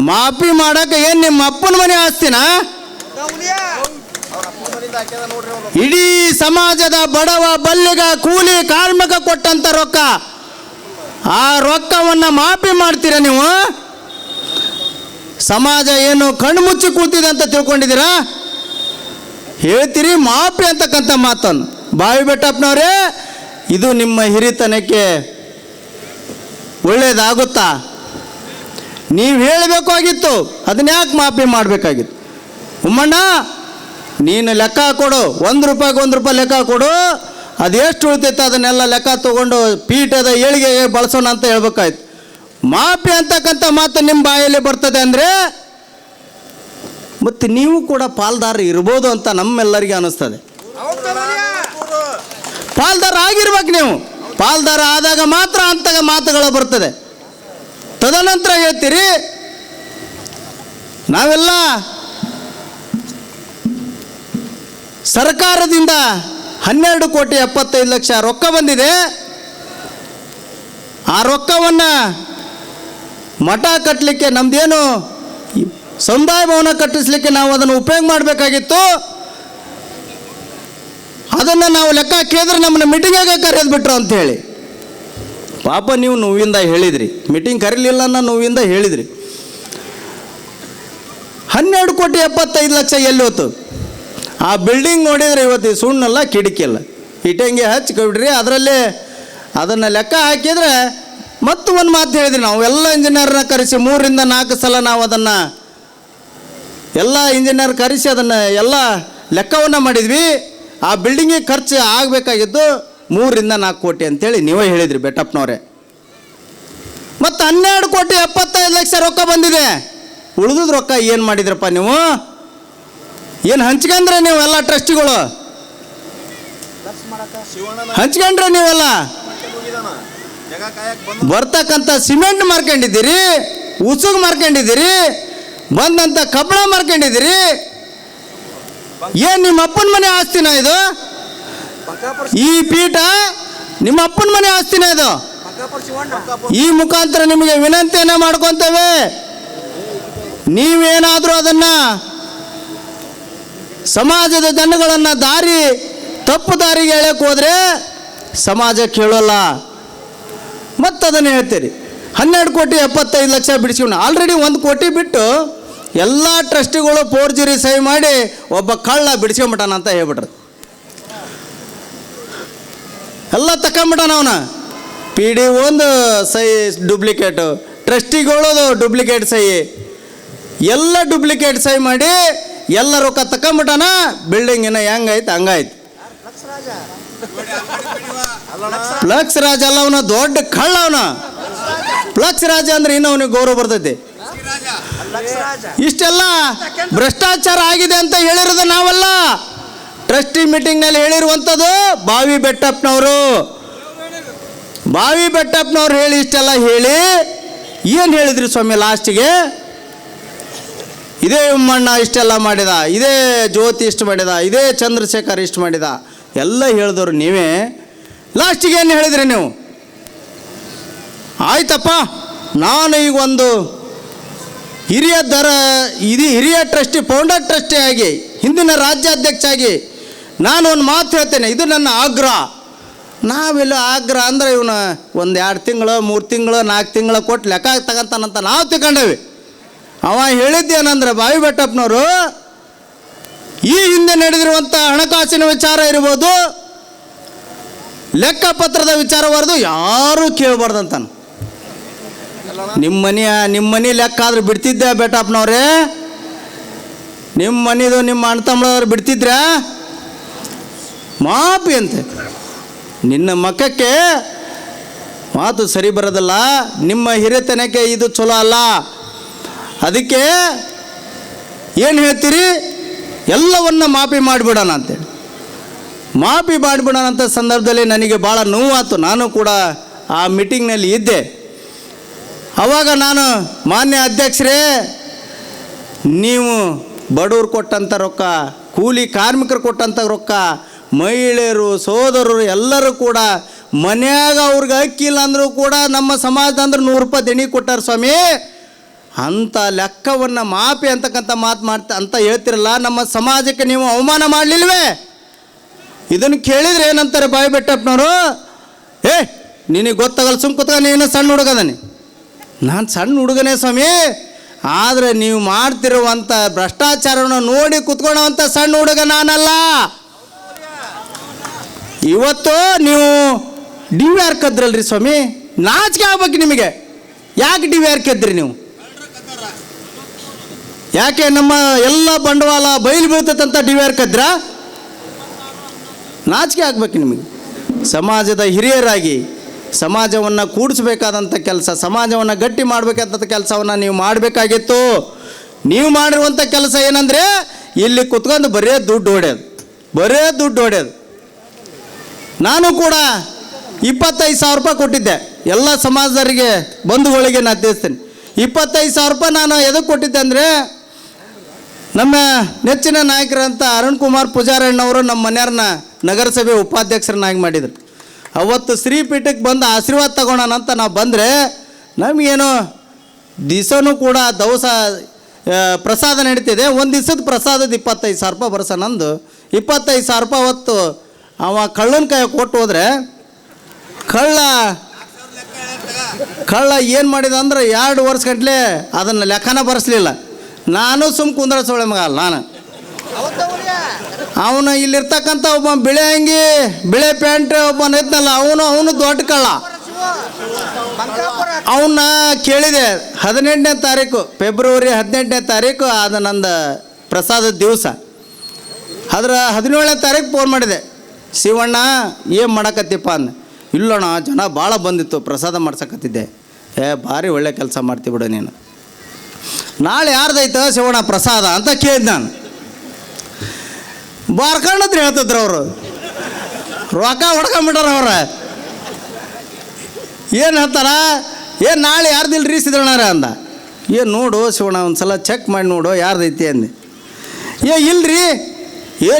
ಮಾಫಿ ಮಾಡೋಕೆ ಏನು ನಿಮ್ಮ ಅಪ್ಪನ ಮನೆ ಆಸ್ತಿನ? ಇಡೀ ಸಮಾಜದ ಬಡವ ಬಲ್ಲಿಗ ಕೂಲಿ ಕಾರ್ಮಿಕ ಕೊಟ್ಟಂಥ ರೊಕ್ಕ, ಆ ರೊಕ್ಕವನ್ನು ಮಾಫಿ ಮಾಡ್ತೀರಾ ನೀವು? ಸಮಾಜ ಏನು ಕಣ್ಣು ಮುಚ್ಚಿ ಕೂತಿದೆ ಅಂತ ತಿಳ್ಕೊಂಡಿದ್ದೀರಾ? ಹೇಳ್ತೀರಿ ಮಾಫಿ ಅಂತಕ್ಕಂಥ ಮಾತನ್ನು. ಬಾವಿ ಬೆಟ್ಟಪ್ಪನವರೇ, ಇದು ನಿಮ್ಮ ಹಿರಿತನಕ್ಕೆ ಒಳ್ಳೇದಾಗುತ್ತಾ? ನೀವು ಹೇಳಬೇಕಾಗಿತ್ತು, ಅದನ್ನ ಯಾಕೆ ಮಾಫಿ ಮಾಡಬೇಕಾಗಿತ್ತು? ಉಮ್ಮಣ್ಣ, ನೀನು ಲೆಕ್ಕ ಕೊಡು, 1 ರೂಪಾಯಿಗೆ 1 ರೂಪಾಯಿ ಲೆಕ್ಕ ಕೊಡು. ಅದೆಷ್ಟು ಉಳಿತೈತೆ ಅದನ್ನೆಲ್ಲ ಲೆಕ್ಕ ತಗೊಂಡು ಪೀಠದ ಏಳಿಗೆಗೆ ಬಳಸೋಣ ಅಂತ ಹೇಳ್ಬೇಕಾಯ್ತು. ಮಾಫಿ ಅಂತಕ್ಕಂಥ ಮಾತು ನಿಮ್ಮ ಬಾಯಲ್ಲಿ ಬರ್ತದೆ ಅಂದರೆ ಮತ್ತು ನೀವು ಕೂಡ ಪಾಲ್ದಾರ ಇರ್ಬೋದು ಅಂತ ನಮ್ಮೆಲ್ಲರಿಗೆ ಅನ್ನಿಸ್ತದೆ. ಪಾಲ್ದಾರ ಆಗಿರ್ಬೇಕು ನೀವು. ಪಾಲ್ದಾರ ಆದಾಗ ಮಾತ್ರ ಅಂತ ಮಾತುಗಳು ಬರ್ತದೆ. ತದನಂತರ ಹೇಳ್ತೀರಿ ನಾವೆಲ್ಲ ಸರ್ಕಾರದಿಂದ 12,75,00,000 ರೊಕ್ಕ ಬಂದಿದೆ, ಆ ರೊಕ್ಕವನ್ನು ಮಠ ಕಟ್ಟಲಿಕ್ಕೆ ನಮ್ಮದೇನು ಸಮುದಾಯ ಭವನ ಕಟ್ಟಿಸ್ಲಿಕ್ಕೆ ನಾವು ಅದನ್ನು ಉಪಯೋಗ ಮಾಡಬೇಕಾಗಿತ್ತು, ಅದನ್ನು ನಾವು ಲೆಕ್ಕ ಕೇಳಿದ್ರೆ ನಮ್ಮನ್ನು ಮೀಟಿಂಗಿಗೆ ಕರೆಯೋದು ಬಿಟ್ರು ಅಂಥೇಳಿ. ಪಾಪ ನೀವು ನೋವಿಂದ ಹೇಳಿದ್ರಿ, ಮೀಟಿಂಗ್ ಕರೀಲಿಲ್ಲ ಅನ್ನೋ ನೋವಿಂದ ಹೇಳಿದ್ರಿ. 12,75,00,000 ಎಲ್ಲಿ ಹೋಯ್ತು? ಆ ಬಿಲ್ಡಿಂಗ್ ನೋಡಿದರೆ ಇವತ್ತು ಸುಣ್ಣಲ್ಲ ಕಿಟಕಿಲ್ಲ, ಇಟ್ಟಂಗೆ ಹಚ್ಕೊಬಿಡ್ರಿ. ಅದರಲ್ಲಿ ಅದನ್ನು ಲೆಕ್ಕ ಹಾಕಿದರೆ ಮತ್ತು ಒಂದು ಮಾತು ಹೇಳಿದ್ರಿ, ನಾವು ಎಲ್ಲ ಇಂಜಿನಿಯರ್ನ ಕರೆಸಿ 3 ರಿಂದ 4 ಸಲ ನಾವು ಅದನ್ನು ಎಲ್ಲ ಇಂಜಿನಿಯರ್ ಕರೆಸಿ ಅದನ್ನು ಎಲ್ಲ ಲೆಕ್ಕವನ್ನು ಮಾಡಿದ್ವಿ. ಆ ಬಿಲ್ಡಿಂಗಿಗೆ ಖರ್ಚು ಆಗಬೇಕಾಗಿದ್ದು 3 ರಿಂದ 4 ಕೋಟಿ ಅಂತೇಳಿ ನೀವೇ ಹೇಳಿದ್ರಿ ಬೆಟ್ಟಪ್ಪನವರೇ. ಮತ್ತು 12,75,00,000 ರೊಕ್ಕ ಬಂದಿದೆ. ಉಳಿದ ರೊಕ್ಕ ಏನು ಮಾಡಿದ್ರಪ್ಪ ನೀವು? ಏನು ಹಂಚ್ಕೊಂಡ್ರೆ ನೀವು ಎಲ್ಲ ಟ್ರಸ್ಟಿಗಳು ಹಂಚ್ಕೊಂಡ್ರೆ ನೀವೆಲ್ಲ ಬರ್ತಕ್ಕಂಥ ಸಿಮೆಂಟ್ ಮಾರ್ಕೊಂಡಿದ್ದೀರಿ, ಉಸುಗು ಮಾರ್ಕೊಂಡಿದ್ದೀರಿ, ಬಂದಂಥ ಕಬ್ಬಣ ಮಾರ್ಕೊಂಡಿದ್ದೀರಿ. ಏನು ನಿಮ್ಮ ಅಪ್ಪನ ಮನೆ ಆಸ್ತಿನ ಇದು? ಈ ಪೀಠ ನಿಮ್ಮ ಅಪ್ಪನ ಮನೆ ಆಸ್ತಿನ ಇದು? ಈ ಮುಖಾಂತರ ನಿಮಗೆ ವಿನಂತಿಯನ್ನು ಮಾಡ್ಕೊತೇವೆ, ನೀವೇನಾದರೂ ಅದನ್ನು ಸಮಾಜದ ಜನಗಳನ್ನು ತಪ್ಪು ದಾರಿಗೆ ಎಳೆಯಕ್ಕೆ ಹೋದರೆ ಸಮಾಜ ಕೇಳೋಲ್ಲ. ಮತ್ತು ಅದನ್ನು ಹೇಳ್ತೀರಿ 12,75,00,000 ಬಿಡಿಸ್ಕೊಂಡು ಆಲ್ರೆಡಿ 1 ಕೋಟಿ ಬಿಟ್ಟು ಎಲ್ಲ ಟ್ರಸ್ಟಿಗಳು ಫೋರ್ಜರಿ ಸಹಿ ಮಾಡಿ ಒಬ್ಬ ಕಳ್ಳ ಬಿಡಿಸ್ಕೊಂಬಿಟ್ಟಾನ ಅಂತ ಹೇಳ್ಬಿಟ್ರು. ಎಲ್ಲ ತಗೊಂಬಿಟ್ಟಾನ ಅವನ. ಪಿ ಡಿ ಒಂದು ಸಹಿ ಡೂಪ್ಲಿಕೇಟು, ಟ್ರಸ್ಟಿಗಳದು ಡೂಪ್ಲಿಕೇಟ್ ಸಹಿ, ಎಲ್ಲ ಡೂಪ್ಲಿಕೇಟ್ ಸಹಿ ಮಾಡಿ ಎಲ್ಲ ರೊಕ್ಕ ತಗೊಂಬಿಟ್ಟಾನ. ಬಿಲ್ಡಿಂಗಿನ ಹೆಂಗಾಯ್ತು ಹಂಗಾಯ್ತು. ಫ್ಲಕ್ಸ್ ರಾಜ ಅಲ್ಲ, ಅವನ ದೊಡ್ಡ ಕಳ್ಳ ಅವನ. ಫ್ಲಕ್ಸ್ ರಾಜ ಅಂದ್ರೆ ಇನ್ನೂ ಅವನಿಗೆ ಗೌರವ ಬರ್ತೈತಿ. ಇಷ್ಟೆಲ್ಲ ಭ್ರಷ್ಟಾಚಾರ ಆಗಿದೆ ಅಂತ ಹೇಳಿರೋದು ನಾವಲ್ಲ, ಟ್ರಸ್ಟಿ ಮೀಟಿಂಗ್ನಲ್ಲಿ ಹೇಳಿರುವಂಥದ್ದು ಬಾವಿ ಬೆಟ್ಟಪ್ಪನವರು. ಬಾವಿ ಬೆಟ್ಟಪ್ಪನವ್ರು ಹೇಳಿ ಇಷ್ಟೆಲ್ಲ ಹೇಳಿ ಏನು ಹೇಳಿದ್ರಿ ಸ್ವಾಮಿ ಲಾಸ್ಟಿಗೆ? ಇದೇ ಉಮ್ಮಣ್ಣ ಇಷ್ಟೆಲ್ಲ ಮಾಡಿದ, ಇದೇ ಜ್ಯೋತಿ ಇಷ್ಟು ಮಾಡಿದ, ಇದೇ ಚಂದ್ರಶೇಖರ್ ಇಷ್ಟು ಮಾಡಿದ ಎಲ್ಲ ಹೇಳಿದವರು ನೀವೇ. ಲಾಸ್ಟಿಗೆ ಏನು ಹೇಳಿದ್ರಿ ನೀವು? ಆಯ್ತಪ್ಪ, ನಾನು ಈಗ ಒಂದು ಹಿರಿಯ ಟ್ರಸ್ಟಿ, ಫೌಂಡರ್ ಟ್ರಸ್ಟಿ ಆಗಿ, ಹಿಂದಿನ ರಾಜ್ಯಾಧ್ಯಕ್ಷ ಆಗಿ ನಾನು ಒಂದು ಮಾತು ಹೇಳ್ತೇನೆ, ಇದು ನನ್ನ ಆಗ್ರಹ. ನಾವೆಲ್ಲ ಆಗ್ರಹ ಅಂದರೆ ಇವನು 1-2 ತಿಂಗಳು 3 ತಿಂಗಳು 4 ತಿಂಗಳು ಕೊಟ್ಟು ಲೆಕ್ಕ ತಗೊಂತಾನಂತ ನಾವು ತಿಳ್ಕೊಂಡೇವಿ. ಅವ ಹೇಳಿದ್ದೇನೆಂದ್ರೆ ಬಾವಿ ಬೆಟ್ಟಪ್ಪನವರು ಈ ಹಿಂದೆ ನಡೆದಿರುವಂಥ ಹಣಕಾಸಿನ ವಿಚಾರ ಇರ್ಬೋದು, ಲೆಕ್ಕಪತ್ರದ ವಿಚಾರವಾರ್ದು ಯಾರೂ ಕೇಳಬಾರ್ದಂತಾನು. ನಿಮ್ಮ ಮನೆ ಲೆಕ್ಕ ಆದ್ರೆ ಬಿಡ್ತಿದ್ದೆ ಬೆಟ್ಟಪ್ಪನವ್ರೆ? ನಿಮ್ಮ ಮನೆದು ನಿಮ್ಮ ಅಣ್ಣ ತಮ್ಮಳವ್ರು ಬಿಡ್ತಿದ್ರ? ಮಾಪಿ ಅಂತೆ. ನಿನ್ನ ಮಕ್ಕಕ್ಕೆ ಮಾತು ಸರಿ ಬರೋದಲ್ಲ, ನಿಮ್ಮ ಹಿರಿತನಕ್ಕೆ ಇದು ಚಲೋ ಅಲ್ಲ. ಅದಕ್ಕೆ ಏನು ಹೇಳ್ತೀರಿ? ಎಲ್ಲವನ್ನ ಮಾಫಿ ಮಾಡಿಬಿಡೋಣ ಅಂತೇಳಿ. ಮಾಫಿ ಮಾಡಿಬಿಡೋಣ ಅಂತ ಸಂದರ್ಭದಲ್ಲಿ ನನಗೆ ಭಾಳ ನೋವಾಯ್ತು. ನಾನು ಕೂಡ ಆ ಮೀಟಿಂಗ್ನಲ್ಲಿ ಇದ್ದೆ. ಆವಾಗ ನಾನು, ಮಾನ್ಯ ಅಧ್ಯಕ್ಷರೇ, ನೀವು ಬಡವ್ರು ಕೊಟ್ಟಂಥ ರೊಕ್ಕ, ಕೂಲಿ ಕಾರ್ಮಿಕರು ಕೊಟ್ಟಂಥ ರೊಕ್ಕ, ಮಹಿಳೆಯರು ಸೋದರರು ಎಲ್ಲರೂ ಕೂಡ ಮನ್ಯಾಗ ಅವ್ರಿಗೆ ಅಕ್ಕಿಲ್ಲ ಅಂದರೂ ಕೂಡ ನಮ್ಮ ಸಮಾಜದಂದ್ರೆ 100 ರೂಪಾಯಿ ದಣಿ ಕೊಟ್ಟಾರ ಸ್ವಾಮಿ. ಅಂಥ ಲೆಕ್ಕವನ್ನು ಮಾಫಿ ಅಂತಕ್ಕಂಥ ಮಾತು ಅಂತ ಹೇಳ್ತಿರಲ್ಲ, ನಮ್ಮ ಸಮಾಜಕ್ಕೆ ನೀವು ಅವಮಾನ ಮಾಡಲಿಲ್ವೇ? ಇದನ್ನು ಕೇಳಿದರೆ ಏನಂತಾರೆ ಬಾಯಿ ಬೆಟ್ಟಪ್ಪನವರು? ನಿನಗೆ ಗೊತ್ತಾಗಲ್ಲ, ಸುಮ್ ಕೂತ್ಕ, ನೀನು ಸಣ್ಣ ಹುಡುಗದಾನೆ. ನಾನು ಸಣ್ಣ ಹುಡುಗನೇ ಸ್ವಾಮಿ, ಆದರೆ ನೀವು ಮಾಡ್ತಿರುವಂಥ ಭ್ರಷ್ಟಾಚಾರವನ್ನು ನೋಡಿ ಕೂತ್ಕೊಳ್ಳೋವಂಥ ಸಣ್ಣ ಹುಡುಗ ನಾನಲ್ಲ. ಇವತ್ತು ನೀವು DVR ಕದ್ರಲ್ರಿ ಸ್ವಾಮಿ, ನಾಚಿಕೆ ಆಗ್ಬೇಕು ನಿಮಗೆ. ಯಾಕೆ DVR ಕದ್ರಿ ನೀವು? ಯಾಕೆ ನಮ್ಮ ಎಲ್ಲ ಬಂಡವಾಳ ಬಯಲು ಬೀಳ್ತದಂತ DVR ಕದ್ರ? ನಾಚಿಕೆ ಆಗ್ಬೇಕು ನಿಮಗೆ. ಸಮಾಜದ ಹಿರಿಯರಾಗಿ ಸಮಾಜವನ್ನು ಕೂಡಿಸ್ಬೇಕಾದಂಥ ಕೆಲಸ, ಸಮಾಜವನ್ನು ಗಟ್ಟಿ ಮಾಡಬೇಕಾದಂಥ ಕೆಲಸವನ್ನು ನೀವು ಮಾಡಬೇಕಾಗಿತ್ತು. ನೀವು ಮಾಡಿರುವಂಥ ಕೆಲಸ ಏನಂದರೆ ಇಲ್ಲಿ ಕುತ್ಕೊಂಡು ಬರೇ ದುಡ್ಡು ಹೊಡೆಯೋದು. ನಾನು ಕೂಡ 25,000 ರೂಪಾಯಿ ಕೊಟ್ಟಿದ್ದೆ ಎಲ್ಲ ಸಮಾಜದವರಿಗೆ, ಬಂಧುಗಳಿಗೆ ನಾನು ತಿಳಿಸ್ತೇನೆ. 25,000 ರೂಪಾಯಿ ನಾನು ಎದಕ್ಕೆ ಕೊಟ್ಟಿದ್ದೆ ಅಂದರೆ, ನಮ್ಮ ನೆಚ್ಚಿನ ನಾಯಕರಂತ ಅರುಣ್ ಕುಮಾರ್ ಪೂಜಾರಣ್ಣವರು ನಮ್ಮ ಮನೆಯವ್ರನ್ನ ನಗರಸಭೆ ಉಪಾಧ್ಯಕ್ಷರನ್ನಾಗಿ ಮಾಡಿದರು. ಅವತ್ತು ಶ್ರೀಪೀಠಕ್ಕೆ ಬಂದು ಆಶೀರ್ವಾದ ತಗೊಳ್ಳೋಣ ಅಂತ ನಾವು ಬಂದರೆ, ನಮಗೇನು ದಿವಸನೂ ಕೂಡ ದವಸ ಪ್ರಸಾದ ನಡೀತಿದೆ. ಒಂದು ದಿವಸದ ಪ್ರಸಾದದ 25,000 ರೂಪಾಯಿ ಬರ್ಸ ನಂದು 25,000 ರೂಪಾಯಿ ಅವತ್ತು ಅವ ಕಳ್ಳನ ಕೈ ಕೊಟ್ಟು ಹೋದರೆ, ಕಳ್ಳ ಏನು ಮಾಡಿದ ಅಂದ್ರೆ 2 ವರ್ಷ ಗಂಟಲೆ ಅದನ್ನು ಲೆಕ್ಕನ ಬರೆಸಲಿಲ್ಲ. ನಾನು ಕುಂದ್ರ ಸೊಳೆ ಮಗ ಅಲ್ಲ ನಾನು. ಅವನು ಇಲ್ಲಿರ್ತಕ್ಕಂಥ ಒಬ್ಬ ಬಿಳೆ ಅಂಗಿ ಬಿಳೆ ಪ್ಯಾಂಟ್ ಒಬ್ಬ ಇದ್ನಲ್ಲ, ಅವನು ದೊಡ್ಡ ಕಳ್ಳ. ಅವನ್ನ ಕೇಳಿದೆ 18ನೇ ತಾರೀಕು, ಫೆಬ್ರವರಿ 18ನೇ ತಾರೀಕು ಅದು ನಂದು ಪ್ರಸಾದದ ದಿವಸ. ಅದರ 17ನೇ ತಾರೀಕು ಫೋನ್ ಮಾಡಿದೆ, ಶಿವಣ್ಣ ಏನು ಮಾಡಕತ್ತಿಪ್ಪ ಅಂದ. ಇಲ್ಲಣ್ಣ ಜನ ಭಾಳ ಬಂದಿತ್ತು, ಪ್ರಸಾದ ಮಾಡ್ಸಕತ್ತಿದ್ದೆ. ಭಾರಿ ಒಳ್ಳೆ ಕೆಲಸ ಮಾಡ್ತಿ ಬಿಡು ನೀನು. ನಾಳೆ ಯಾರ್ದೈತ ಶಿವಣ್ಣ ಪ್ರಸಾದ ಅಂತ ಕೇಳಿದ್ ನಾನು. ಬಾರ್ಕೊಂಡ್ರೆ ಹೇಳ್ತಿದ್ರು ಅವರು, ರೊಕ್ಕ ಹೊಡ್ಕೊಂಬಿಟ್ರ ಅವ್ರ. ಏನು ಹೇಳ್ತಾರ, ನಾಳೆ ಯಾರ್ದಿಲ್ರಿ ಸಿದ್ದಣ್ಣರ ಅಂದ. ನೋಡು ಶಿವಣ್ಣ ಒಂದು ಸಲ ಚೆಕ್ ಮಾಡಿ ನೋಡು ಯಾರ್ದೈತಿ ಅಂದೆ. ಇಲ್ರಿ,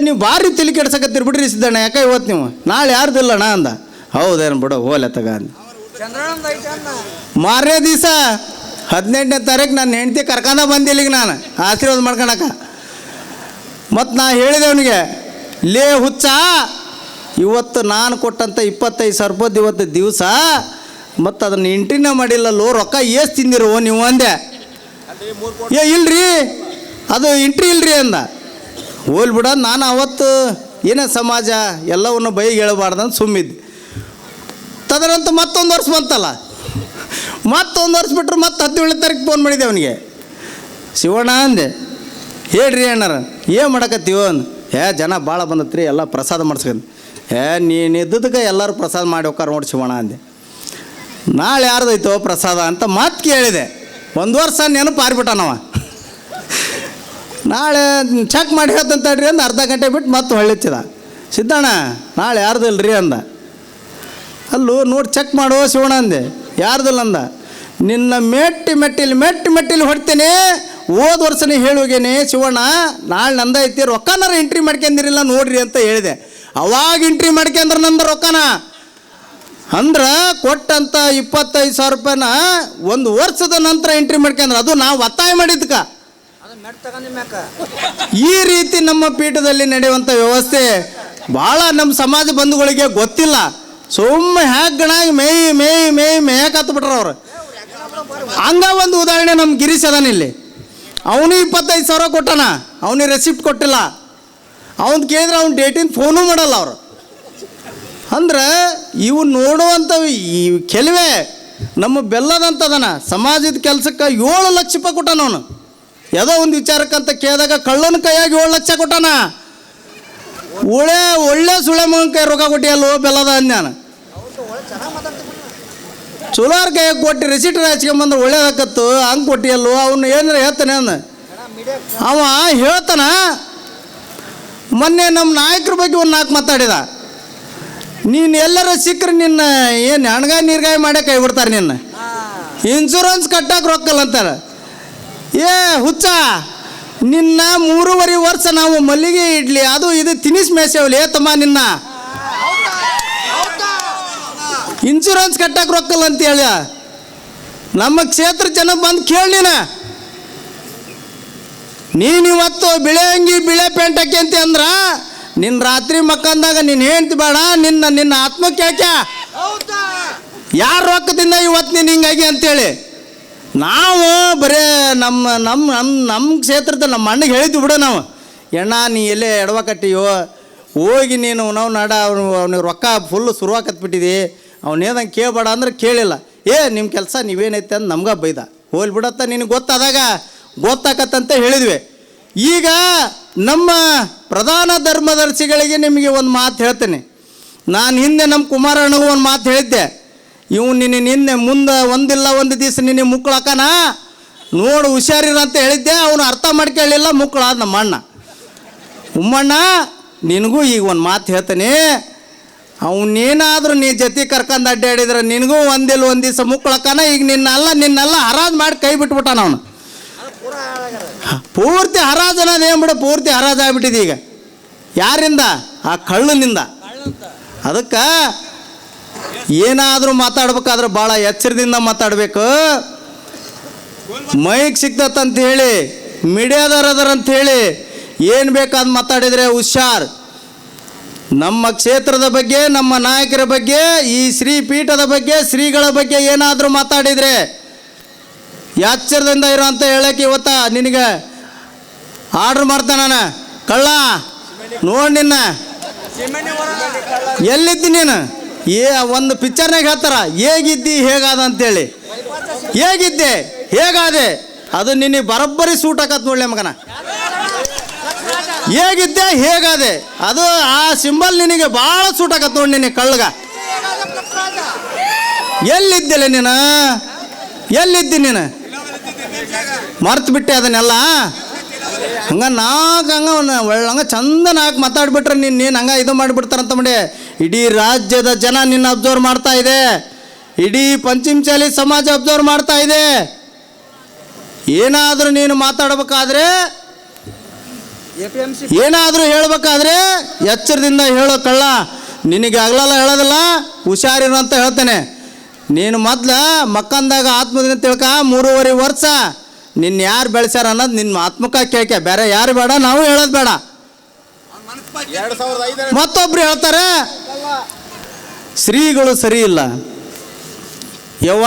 ನೀವು ಭಾರಿ ತಲೆ ಕೆಡ್ಸಕತ್ತೀರಿ ಬಿಡ್ರಿ ಸಿದ್ದಣ್ಣ, ಯಾಕೆ ಇವತ್ತು ನೀವು ನಾಳೆ ಯಾರ್ದಿಲ್ಲಣ್ಣ ಅಂದ. ಹೌದೇನು ಬಿಡು ಹೋಲೆ ತಗ ಅಂದ. ಮಾರನೇ ದಿವಸ 18ನೇ ತಾರೀಕು ನನ್ನ ಹೆಂಡತಿ ಕರ್ಕೊಂಡ ಬಂದಿಲ್ಲಿಗೆ ನಾನು ಆಶೀರ್ವಾದ ಮಾಡ್ಕೊಳಕ. ಮತ್ತು ನಾ ಹೇಳಿದೆ ಅವನಿಗೆ, ಲೇ ಹುಚ್ಚ, ಇವತ್ತು ನಾನು ಕೊಟ್ಟಂಥ 25,000 ರೂಪಾಯಿ ಇವತ್ತು ದಿವಸ, ಮತ್ತು ಅದನ್ನು ಎಂಟ್ರಿನ ಮಾಡಿಲ್ಲಲ್ಲೋ, ರೊಕ್ಕ ಎಷ್ಟು ತಿಂದಿರೋ ನೀವು ಅಂದೆ. ಇಲ್ರಿ ಅದು ಎಂಟ್ರಿ ಇಲ್ರಿ ಅಂದ. ಹೋಲ್ಬಿಡ, ನಾನು ಅವತ್ತು ಏನೇ ಸಮಾಜ ಎಲ್ಲವನ್ನು ಬೈಗೆ ಹೇಳಬಾರ್ದಂತ ಸುಮ್ಮಿದ್ದೆ. ತದನಂತರ ಮತ್ತೊಂದು ವರ್ಷ ಬಂತಲ್ಲ, ಮತ್ತೊಂದು ವರ್ಷ ಬಿಟ್ಟರು ಮತ್ತೆ 17ನೇ ತಾರೀಕು ಫೋನ್ ಮಾಡಿದ್ದೆ ಅವನಿಗೆ. ಶಿವಣ್ಣ ಅಂದೆ, ಹೇಳ್ರಿ ಅಣ್ಣಾರ ಏನು ಮಾಡಕತ್ತೀವೋ ಅಂದ. ಜನ ಭಾಳ ಬಂದತ್ರಿ, ಎಲ್ಲ ಪ್ರಸಾದ ಮಾಡ್ಸ್ಕೊಂಡು. ನೀನು ಇದ್ದದಕ್ಕೆ ಎಲ್ಲರೂ ಪ್ರಸಾದ ಮಾಡಿ ಹೋಗಾರ ನೋಡಿ ಶಿವಣ್ಣ ಅಂದೆ. ನಾಳೆ ಯಾರ್ದೈತೋ ಪ್ರಸಾದ ಅಂತ ಮತ್ತೆ ಕೇಳಿದೆ. 1 ವರ್ಷ ನೆನಪು ಪಾರಿಬಿಟ್ಟಾನವ. ನಾಳೆ ಚೆಕ್ ಮಾಡಿ ಹೇಳ್ತಂತಡ್ರಿ ಅಂದ. ಅರ್ಧ ಗಂಟೆ ಬಿಟ್ಟು ಮತ್ತೆ ಹೊಳ್ಳಿಚ್ಚಿದ. ಸಿದ್ದಣ್ಣ ನಾಳೆ ಯಾರ್ದಿಲ್ರಿ ಅಂದ. ಅಲ್ಲೂ ನೋಡಿ ಚೆಕ್ ಮಾಡೋ ಶಿವಣ್ಣ ಅಂದೆ. ಯಾರ್ದಿಲ್ಲ ಅಂದ. ನಿನ್ನ ಮೆಟ್ಟಿಲಿ ಹೊಡ್ತೇನೆ, ಹೋದ ವರ್ಷನೇ ಹೇಳುವಾಗೇನೆ ಶಿವಣ್ಣ ನಾಳೆ ನಂದ ಐತಿ, ರೊಕ್ಕನಾರ ಎಂಟ್ರಿ ಮಾಡ್ಕೊಂಡಿರಿಲ್ಲ ನೋಡ್ರಿ ಅಂತ ಹೇಳಿದೆ. ಅವಾಗ ಎಂಟ್ರಿ ಮಾಡ್ಕೊಂಡ್ರೆ ನಂದು ರೊಕ್ಕನ ಅಂದ್ರೆ ಕೊಟ್ಟಂಥ 25,000 ರೂಪಾಯಿನ 1 ವರ್ಷದ ನಂತರ ಎಂಟ್ರಿ ಮಾಡ್ಕೊಂಡ್ರೆ, ಅದು ನಾವು ಒತ್ತಾಯ ಮಾಡಿದ್ಕ. ಈ ರೀತಿ ನಮ್ಮ ಪೀಠದಲ್ಲಿ ನಡೆಯುವಂಥ ವ್ಯವಸ್ಥೆ ಭಾಳ ನಮ್ಮ ಸಮಾಜ ಬಂಧುಗಳಿಗೆ ಗೊತ್ತಿಲ್ಲ. ಸುಮ್ಮನೆ ಹ್ಯಾಗಣಾಗಿ ಮೇಯಕತ್ತು ಬಿಟ್ರ ಅವ್ರು. ಹಂಗ ಒಂದು ಉದಾಹರಣೆ ನಮ್ಮ ಗಿರೀಶ್ ಅದಾನ ಇಲ್ಲಿ. ಅವನು 25,000 ಕೊಟ್ಟಾನ, ಅವನಿಗೆ ರೆಸಿಪ್ಟ್ ಕೊಟ್ಟಿಲ್ಲ. ಅವನು ಕೇಳಿದ್ರೆ ಅವ್ನು ಡೇಟಿನ ಫೋನು ಮಾಡಲ್ಲ ಅವರು. ಅಂದ್ರೆ ಇವು ನೋಡುವಂಥ ಈ ಕೆಲವೇ ನಮ್ಮ ಬೆಲ್ಲದಂತದನ ಸಮಾಜದ ಕೆಲಸಕ್ಕೆ 7 ಲಕ್ಷ ರೂಪಾಯಿ ಕೊಟ್ಟಾನ ಅವನು. ಯಾವುದೋ ಒಂದು ವಿಚಾರಕ್ಕಂತ ಕೇಳಿದಾಗ ಕಳ್ಳನ ಕೈಯಾಗಿ 7 ಲಕ್ಷ ಕೊಟ್ಟಾನ. ಒಳ್ಳೆ ಸುಳೆ ಮಗನ ಕೈ ರೊಕ್ಕ ಕೊಟ್ಟಿಯಲ್ಲೋ ಬೆಲ್ಲದ ಅಂದ್ಯಾನ. ಚಲೋರ್ ಕೈಯಾಗ ಕೊಟ್ಟು ರೆಸಿಟ್ ಹಚ್ಕೊಂಬಂದ್ರೆ ಒಳ್ಳೇದಾಕತ್ತು, ಹಂಗೆ ಕೊಟ್ಟಿಯಲ್ಲೋ. ಅವನು ಏನಾರ ಹೇಳ್ತಾನೆ ಅಂದ. ಅವ ಹೇಳ್ತಾನ, ಮೊನ್ನೆ ನಮ್ಮ ನಾಯಕರ ಬಗ್ಗೆ ಒಂದು 4 ಮಾತಾಡಿದ. ನೀನು ಎಲ್ಲರ ಸಿಕ್ಕರೆ ನಿನ್ನ ಏನು ಹಣಗಾಯಿ ನೀರ್ಗಾಯಿ ಮಾಡೇ ಕೈ ಬಿಡ್ತಾರೆ. ನಿನ್ನ ಇನ್ಶೂರೆನ್ಸ್ ಕಟ್ಟಕ್ಕೆ ರೊಕ್ಕಲ್ಲ ಅಂತಾರೆ. ಹುಚ್ಚ, ನಿನ್ನ 3.5 ವರ್ಷ ನಾವು ಮಲ್ಲಿಗೆ ಇಡ್ಲಿ ಅದು ಇದು ತಿನಿಸ್ ಮೇಸೇವಲಿ ತಮ್ಮ, ನಿನ್ನ ಇನ್ಶೂರೆನ್ಸ್ ಕಟ್ಟಕ್ಕೆ ರೊಕ್ಕಲ್ಲ ಅಂತ ಹೇಳ. ನಮ್ಮ ಕ್ಷೇತ್ರ ಜನ ಬಂದು ಕೇಳಿ, ನೀನು ಇವತ್ತು ಬಿಳೆ ಅಂಗಿ ಬಿಳೆ ಪ್ಯಾಂಟ್ ಹಾಕಿ ಅಂತ ಅಂದ್ರ, ನಿನ್ನ ರಾತ್ರಿ ಮಕ್ಕಂದಾಗ ನೀನು ಹೇಳ್ತಿ ಬೇಡ, ನಿನ್ನ ಆತ್ಮಕ್ಕೆ ಯಾಕೆ ಯಾರ ರೊಕ್ಕದಿಂದ ಇವತ್ತು ನೀನು ಹಿಂಗಾಗಿ ಅಂತೇಳಿ ನಾವು ಬರೇ ನಮ್ಮ ಕ್ಷೇತ್ರದ ನಮ್ಮ ಅಣ್ಣಗೆ ಹೇಳಿದ್ವಿ ಬಿಡು ನಾವು. ಎಣ್ಣ ನೀ ಎಲ್ಲೇ ಎಡವ ಕಟ್ಟಿಯೋ ಹೋಗಿ ನೀನು ನಾವು ನಡ ಅವ್ನಿಗೆ ರೊಕ್ಕ ಫುಲ್ಲು ಶುರುವಾಕತ್ಬಿಟ್ಟಿದಿ, ಅವನೇದಂಗೆ ಕೇಳಬೇಡ ಅಂದ್ರೆ ಕೇಳಿಲ್ಲ. ನಿಮ್ಮ ಕೆಲಸ ನೀವೇನೈತೆ ಅಂತ ನಮ್ಗೆ ಬೈದ. ಹೋಲ್ ಬಿಡತ್ತ, ನಿನಗೆ ಗೊತ್ತಾದಾಗ ಗೊತ್ತಾಕತ್ತಂತ ಹೇಳಿದ್ವಿ. ಈಗ ನಮ್ಮ ಪ್ರಧಾನ ಧರ್ಮದರ್ಶಿಗಳಿಗೆ ನಿಮಗೆ ಒಂದು ಮಾತು ಹೇಳ್ತೇನೆ. ನಾನು ಹಿಂದೆ ನಮ್ಮ ಕುಮಾರಣ್ಣಗೂ ಒಂದು ಮಾತು ಹೇಳಿದ್ದೆ, ಇವು ನಿನ್ನೆ ಮುಂದೆ ಒಂದಿಲ್ಲ ಒಂದು ದಿವಸ ನಿನ್ನೆ ಮುಕ್ಕಳಕ್ಕನ ನೋಡು ಹುಷಾರಿರ ಅಂತ ಹೇಳಿದ್ದೆ. ಅವನು ಅರ್ಥ ಮಾಡ್ಕೊಳ್ಳಿಲ್ಲ, ಮುಕ್ಕಳಾದ ನಮ್ಮ ಅಣ್ಣ. ಉಮ್ಮಣ್ಣ ನಿನಗೂ ಈಗ ಒಂದು ಮಾತು ಹೇಳ್ತಾನೆ, ಅವನೇನಾದರೂ ನೀ ಜೊತೆ ಕರ್ಕೊಂಡು ಅಡ್ಡಾಡಿದ್ರೆ ನಿನಗೂ ಒಂದಿಲ್ಲ ಒಂದು ದಿವಸ ಮುಕ್ಕಳಕ್ಕನ. ಈಗ ನಿನ್ನೆಲ್ಲ ಹರಾಜು ಮಾಡಿ ಕೈ ಬಿಟ್ಬಿಟ್ಟಾನ ಅವನು. ಪೂರ್ತಿ ಹರಾಜು ಅನ್ನೋದು ಏನು ಬಿಡು, ಪೂರ್ತಿ ಹರಾಜು ಆಗ್ಬಿಟ್ಟಿದೆ ಈಗ. ಯಾರಿಂದ? ಆ ಕಳ್ಳನಿಂದ. ಅದಕ್ಕೆ ಏನಾದರೂ ಮಾತಾಡ್ಬೇಕಾದ್ರೆ ಭಾಳ ಎಚ್ಚರದಿಂದ ಮಾತಾಡಬೇಕು. ಮೈಕ್ ಸಿಕ್ತಂತ ಹೇಳಿ ಮೀಡಿಯಾದವ್ರು ಅದಾರಂತ ಹೇಳಿ ಏನು ಬೇಕಾದ್ ಮಾತಾಡಿದರೆ ಹುಷಾರ್. ನಮ್ಮ ಕ್ಷೇತ್ರದ ಬಗ್ಗೆ, ನಮ್ಮ ನಾಯಕರ ಬಗ್ಗೆ, ಈ ಶ್ರೀ ಪೀಠದ ಬಗ್ಗೆ, ಶ್ರೀಗಳ ಬಗ್ಗೆ ಏನಾದರೂ ಮಾತಾಡಿದರೆ ಎಚ್ಚರದಿಂದ ಇರೋ ಅಂತ ಹೇಳಕ್ಕೆ ಇವತ್ತ ನಿನಗೆ ಆರ್ಡ್ರ್ ಮಾಡ್ತಾನೆ ನಾನು. ಕಳ್ಳ ನೋಡಿ ನಿನ್ನ ಎಲ್ಲಿದ್ದಿ ನೀನು? ಒಂದು ಪಿಕ್ಚರ್ನಾಗ ಹೇಳ್ತಾರ ಹೇಗಿದ್ದಿ ಹೇಗಾದ ಅಂತೇಳಿ. ಹೇಗಿದ್ದೆ ಹೇಗಾದೆ ಅದು ನಿನಗೆ ಬರೋಬ್ಬರಿ ಸೂಟ್ ಹಾಕತ್ ನೋಡ್ಲಿ ಮಗನ. ಹೇಗಿದ್ದೆ ಹೇಗಾದೆ ಅದು ಆ ಸಿಂಬಲ್ ನಿನಗೆ ಭಾಳ ಸೂಟ್ ಹಾಕತ್ ನೋಡಿ ನಿನಗೆ ಕಳ್ಳಗ. ಎಲ್ಲಿದ್ದಿಲ್ಲ ನೀನು? ಎಲ್ಲಿದ್ದಿ ನೀನು? ಮರ್ತು ಬಿಟ್ಟೆ ಅದನ್ನೆಲ್ಲ. ಹಂಗೆ ಹಂಗೆ ಚಂದ ನಾಲ್ಕು ಮಾತಾಡ್ಬಿಟ್ರೆ ನೀನು ಹಂಗೆ ಇದು ಮಾಡಿಬಿಡ್ತಾರಂತ ಮಾಡಿ ಇಡೀ ರಾಜ್ಯದ ಜನ ನಿನ್ನ ಅಬ್ಸರ್ವ್ ಮಾಡ್ತಾ ಇದೆ. ಇಡೀ ಪಂಚಮಸಾಲಿ ಸಮಾಜ ಅಬ್ಸರ್ವ್ ಮಾಡ್ತಾ ಇದೆ. ಏನಾದರೂ ನೀನು ಮಾತಾಡಬೇಕಾದ್ರೆ, ಏನಾದರೂ ಹೇಳಬೇಕಾದ್ರೆ ಎಚ್ಚರದಿಂದ ಹೇಳೋ ಕಳ್ಳ. ನಿನಗೆ ಆಗ್ಲಲ್ಲ ಹೇಳೋದಿಲ್ಲ, ಹುಷಾರಿರು ಅಂತ ಹೇಳ್ತೇನೆ. ನೀನು ಮೊದ್ಲು ಮಕ್ಕಂದಾಗ ಆತ್ಮದಿಂದ ತಿಳ್ಕ 3.5 ವರ್ಷ ನಿನ್ನ ಯಾರು ಬೆಳೆಸ್ಯಾರ ಅನ್ನೋದು ನಿನ್ನ ಆತ್ಮಕ ಕೇಳ್ಕೆ, ಬೇರೆ ಯಾರು ಬೇಡ, ನಾವು ಹೇಳೋದು ಬೇಡ. ಮತ್ತೊಬ್ರು ಹೇಳ್ತಾರೆ ಶ್ರೀಗಳು ಸರಿ ಇಲ್ಲ. ಯವ್ವ